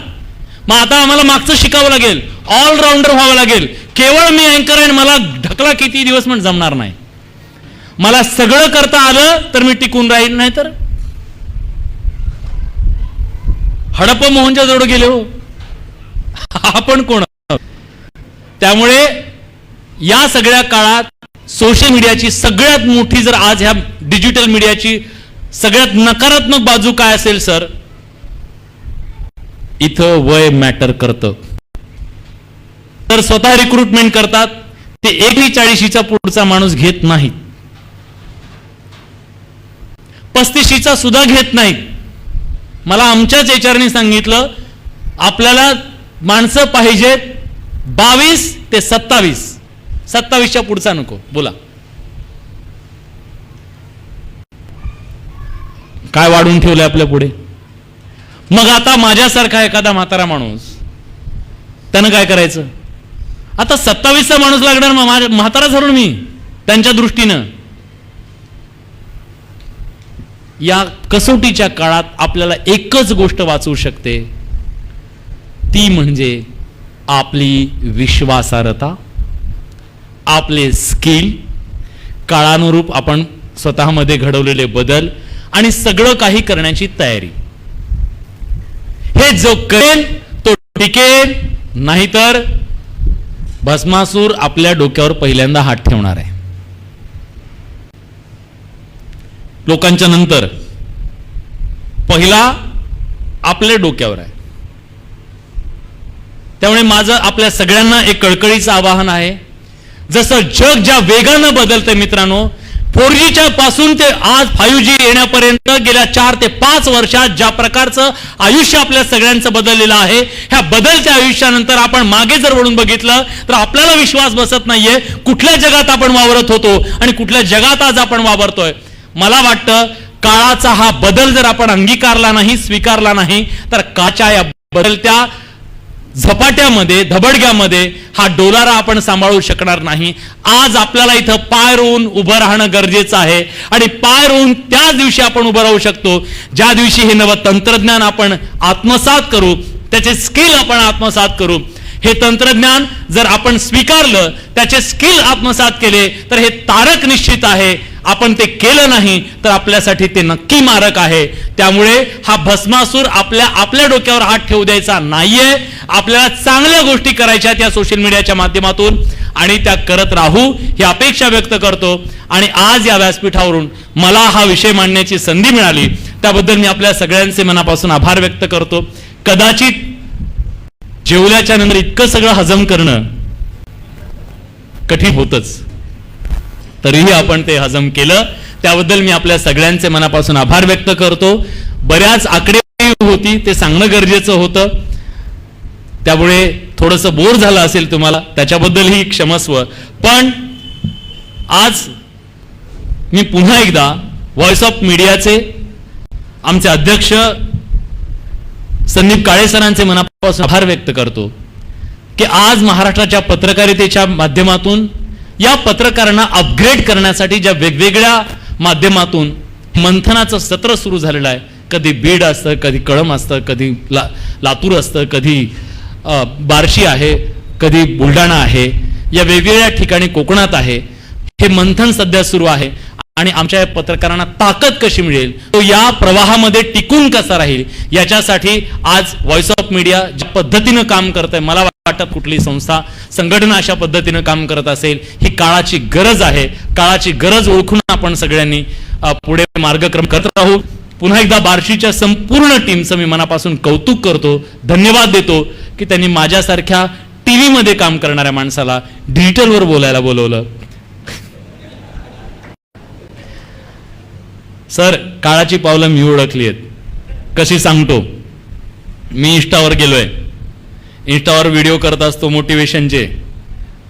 मग आता आम्हाला मागचं शिकावं लागेल, ऑलराऊंडर व्हावं लागेल. केवळ मी अँकर आहे, मला ढकला किती दिवस म्हणून जमणार नाही. मला सगळं करता आलं तर मी टिकून राहील, नाही तर हडप्पा मोहनच्या जवळ गेले हो, आपण कोण? त्यामुळे या सगळ्या काळात सोशल मीडियाची सगळ्यात मोठी, जर आज ह्या डिजिटल मीडियाची सगळ्यात नकारात्मक बाजू काय असेल सर, इथं वय मॅटर करतं. तर स्वतः रिक्रुटमेंट करतात ते 41चा पुढचा माणूस घेत नाहीत, 35चा सुद्धा घेत नाहीत. मला आमच्याच एचआरने सांगितलं, आपल्याला माणसं पाहिजेत 22 ते 27, 27च्या पुढचा नको. बोला काय वाढून ठेवलंय आपल्या पुढे? मग आता माझ्यासारखा एखादा म्हातारा माणूस, त्यानं काय करायचं? आता 27चा माणूस लागणार, मग म्हातारा झालो मी त्यांच्या दृष्टीनं. या कसोटीच्या काळात आपल्याला एकच गोष्ट वाचवू शकते, ती म्हणजे आपली विश्वासार्हता, आपले स्किल, काळानुरूप आपण स्वतःमध्ये घडवलेले बदल आणि सगळं काही करण्याची तयारी. हे जो करेल तो टिकेल, नाहीतर भस्मासूर आपल्या डोक्यावर पहिल्यांदा हात ठेवणार आहे. लोकांच्या नंतर पहिला आपल्या डोक्यावर आहे. त्यामुळे माझं आपल्या सगळ्यांना एक कळकळीचं आवाहन आहे, जसं जग ज्या वेगानं बदलतंय मित्रांनो, 4Gच्या पासून ते आज 5G येण्यापर्यंत गेल्या 4 ते 5 वर्षात ज्या प्रकारचं आयुष्य आपल्या सगळ्यांचं बदललेलं आहे, ह्या बदलत्या आयुष्यानंतर आपण मागे जर वळून बघितलं तर आपल्याला विश्वास बसत नाहीये कुठल्या जगात आपण वावरत होतो आणि कुठल्या जगात आज आपण वावरतोय. मला वाटतं काळाचा हा बदल जर आपण अंगीकारला नाही, स्वीकारला नाही, तर काळाच्या या बदलत्या झपाट्यामध्ये, धबडग्यामध्ये हा डोलारा आपण सांभाळू शकणार नाही. आज आपल्याला इथं पाय रोवून उभं राहणं गरजेचं आहे आणि पाय रोवून त्याच दिवशी आपण उभं राहू शकतो ज्या दिवशी हे नवं तंत्रज्ञान आपण आत्मसात करू, त्याचे स्किल आपण आत्मसात करू. हे तंत्रज्ञान जर आपण स्वीकारलं, त्याचे स्किल आत्मसात केले, तर हे तारक निश्चित आहे. आपण ते केलं नाही तर आपल्यासाठी ते नक्की मारक आहे. त्यामुळे हा भस्मासूर आपल्या डोक्यावर हात ठेवू द्यायचा नाहीये. आपल्याला चांगल्या गोष्टी करायच्या त्या सोशल मीडियाच्या माध्यमातून, आणि त्या करत राहू ही अपेक्षा व्यक्त करतो. आणि आज या व्यासपीठावरून मला हा विषय मांडण्याची संधी मिळाली, त्याबद्दल मी आपल्या सगळ्यांचे मनापासून आभार व्यक्त करतो. कदाचित जेवल्याच्या नंतर इतकं सगळं हजम करणं कठीण होतच, तरीही आपण ते हजम केलं, त्याबद्दल मी आपल्या सगळ्यांचे मनापासून आभार व्यक्त करतो. बऱ्याच आकडे होती, ते सांगणं गरजेचं होतं, त्यामुळे थोडंसं बोर झालं असेल तुम्हाला, त्याच्याबद्दलही क्षमस्व. पण आज मी पुन्हा एकदा व्हॉइस ऑफ मीडियाचे आमचे अध्यक्ष संदीप काळे सरांचे मनापासून आभार व्यक्त करतो की आज महाराष्ट्राच्या पत्रकारितेच्या माध्यमातून या पत्रकारांना अपग्रेड करण्यासाठी ज्या वेगवेगळ्या माध्यमातून मंथनाचं सत्र सुरू झालेलं आहे. कधी बीड असतं, कधी कळंब असतं, कधी लातूर असतं, कधी बार्शी आहे, कधी बुलढाणा आहे, या वेगवेगळ्या ठिकाणी कोकणात आहे. हे मंथन सध्या सुरू आहे आणि आमच्या पत्रकारांना ताकद कशी मिळेल, तो या प्रवाहामध्ये टिकून कसा राहील, याच्यासाठी आज व्हॉइस ऑफ मीडिया ज्या पद्धतीनं काम करत आहे, मला वाटत कुठली संस्था संघटना अशा पद्धतीनं काम करत असेल, ही काळाची गरज आहे. काळाची गरज ओळखून आपण सगळ्यांनी पुढे मार्गक्रम करत राहू. पुन्हा एकदा बार्शीच्या संपूर्ण टीमचं मी मनापासून कौतुक करतो, धन्यवाद देतो की त्यांनी माझ्यासारख्या टीव्ही मध्ये काम करणाऱ्या माणसाला डिजिटलवर बोलायला बोलवलं. सर, काळाची पावलं मी ओळखली आहेत, कशी सांगतो. मी इंस्टावर गेलोय, इंस्टावर व्हिडिओ करत असतो मोटिवेशनचे,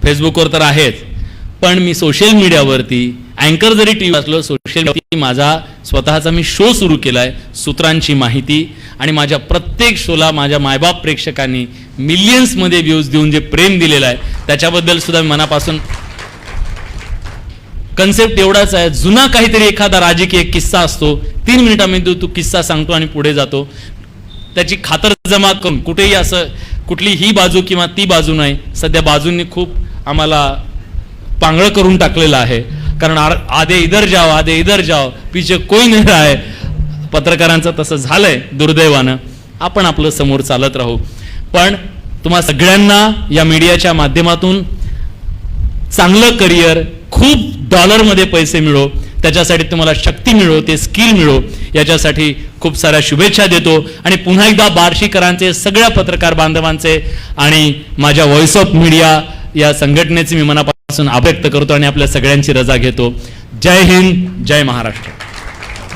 फेसबुकवर तर आहेच, पण मी सोशल मीडियावरती अँकर जरी टीव्ही असलो, सोशल मीडियावरती माझा स्वतःचा मी शो सुरू केलाय, सूत्रांची माहिती. आणि माझ्या प्रत्येक शोला माझ्या मायबाप प्रेक्षकांनी मिलियन्स मध्ये व्ह्यूज देऊन जे प्रेम दिलेलं आहे, त्याच्याबद्दल सुद्धा मी मनापासून. कन्सेप्ट एवढाच आहे, जुना काहीतरी एखादा राजकीय किस्सा असतो, 3 मिनिटांमध्ये तू किस्सा सांगतो आणि पुढे जातो. त्याची खातर जमा करून कुठेही असं कुठली ही बाजू किंवा ती बाजू नाही. सध्या बाजूंनी खूप आम्हाला पांगळ करून टाकलेलं आहे, कारण आधे इधर जाओ पीछे कोई नाही आहे. पत्रकारांचं तसं झालंय दुर्दैवानं. आपण आपलं समोर चालत राहू. पण तुम्हा सगळ्यांना या मीडियाच्या माध्यमातून चांगलं करिअर, खूप डॉलरमध्ये पैसे मिळो, त्याच्यासाठी तुम्हाला शक्ती मिळो, ते स्किल मिळो, याच्यासाठी खूप साऱ्या शुभेच्छा देतो. आणि पुन्हा एकदा बार्शीकरांचे, सगळ्या पत्रकार बांधवांचे आणि माझ्या व्हॉइस ऑफ मीडिया या संघटनेचे मी मनापासून आभार व्यक्त करतो आणि आपल्या सगळ्यांची रजा घेतो. जय हिंद, जय महाराष्ट्र.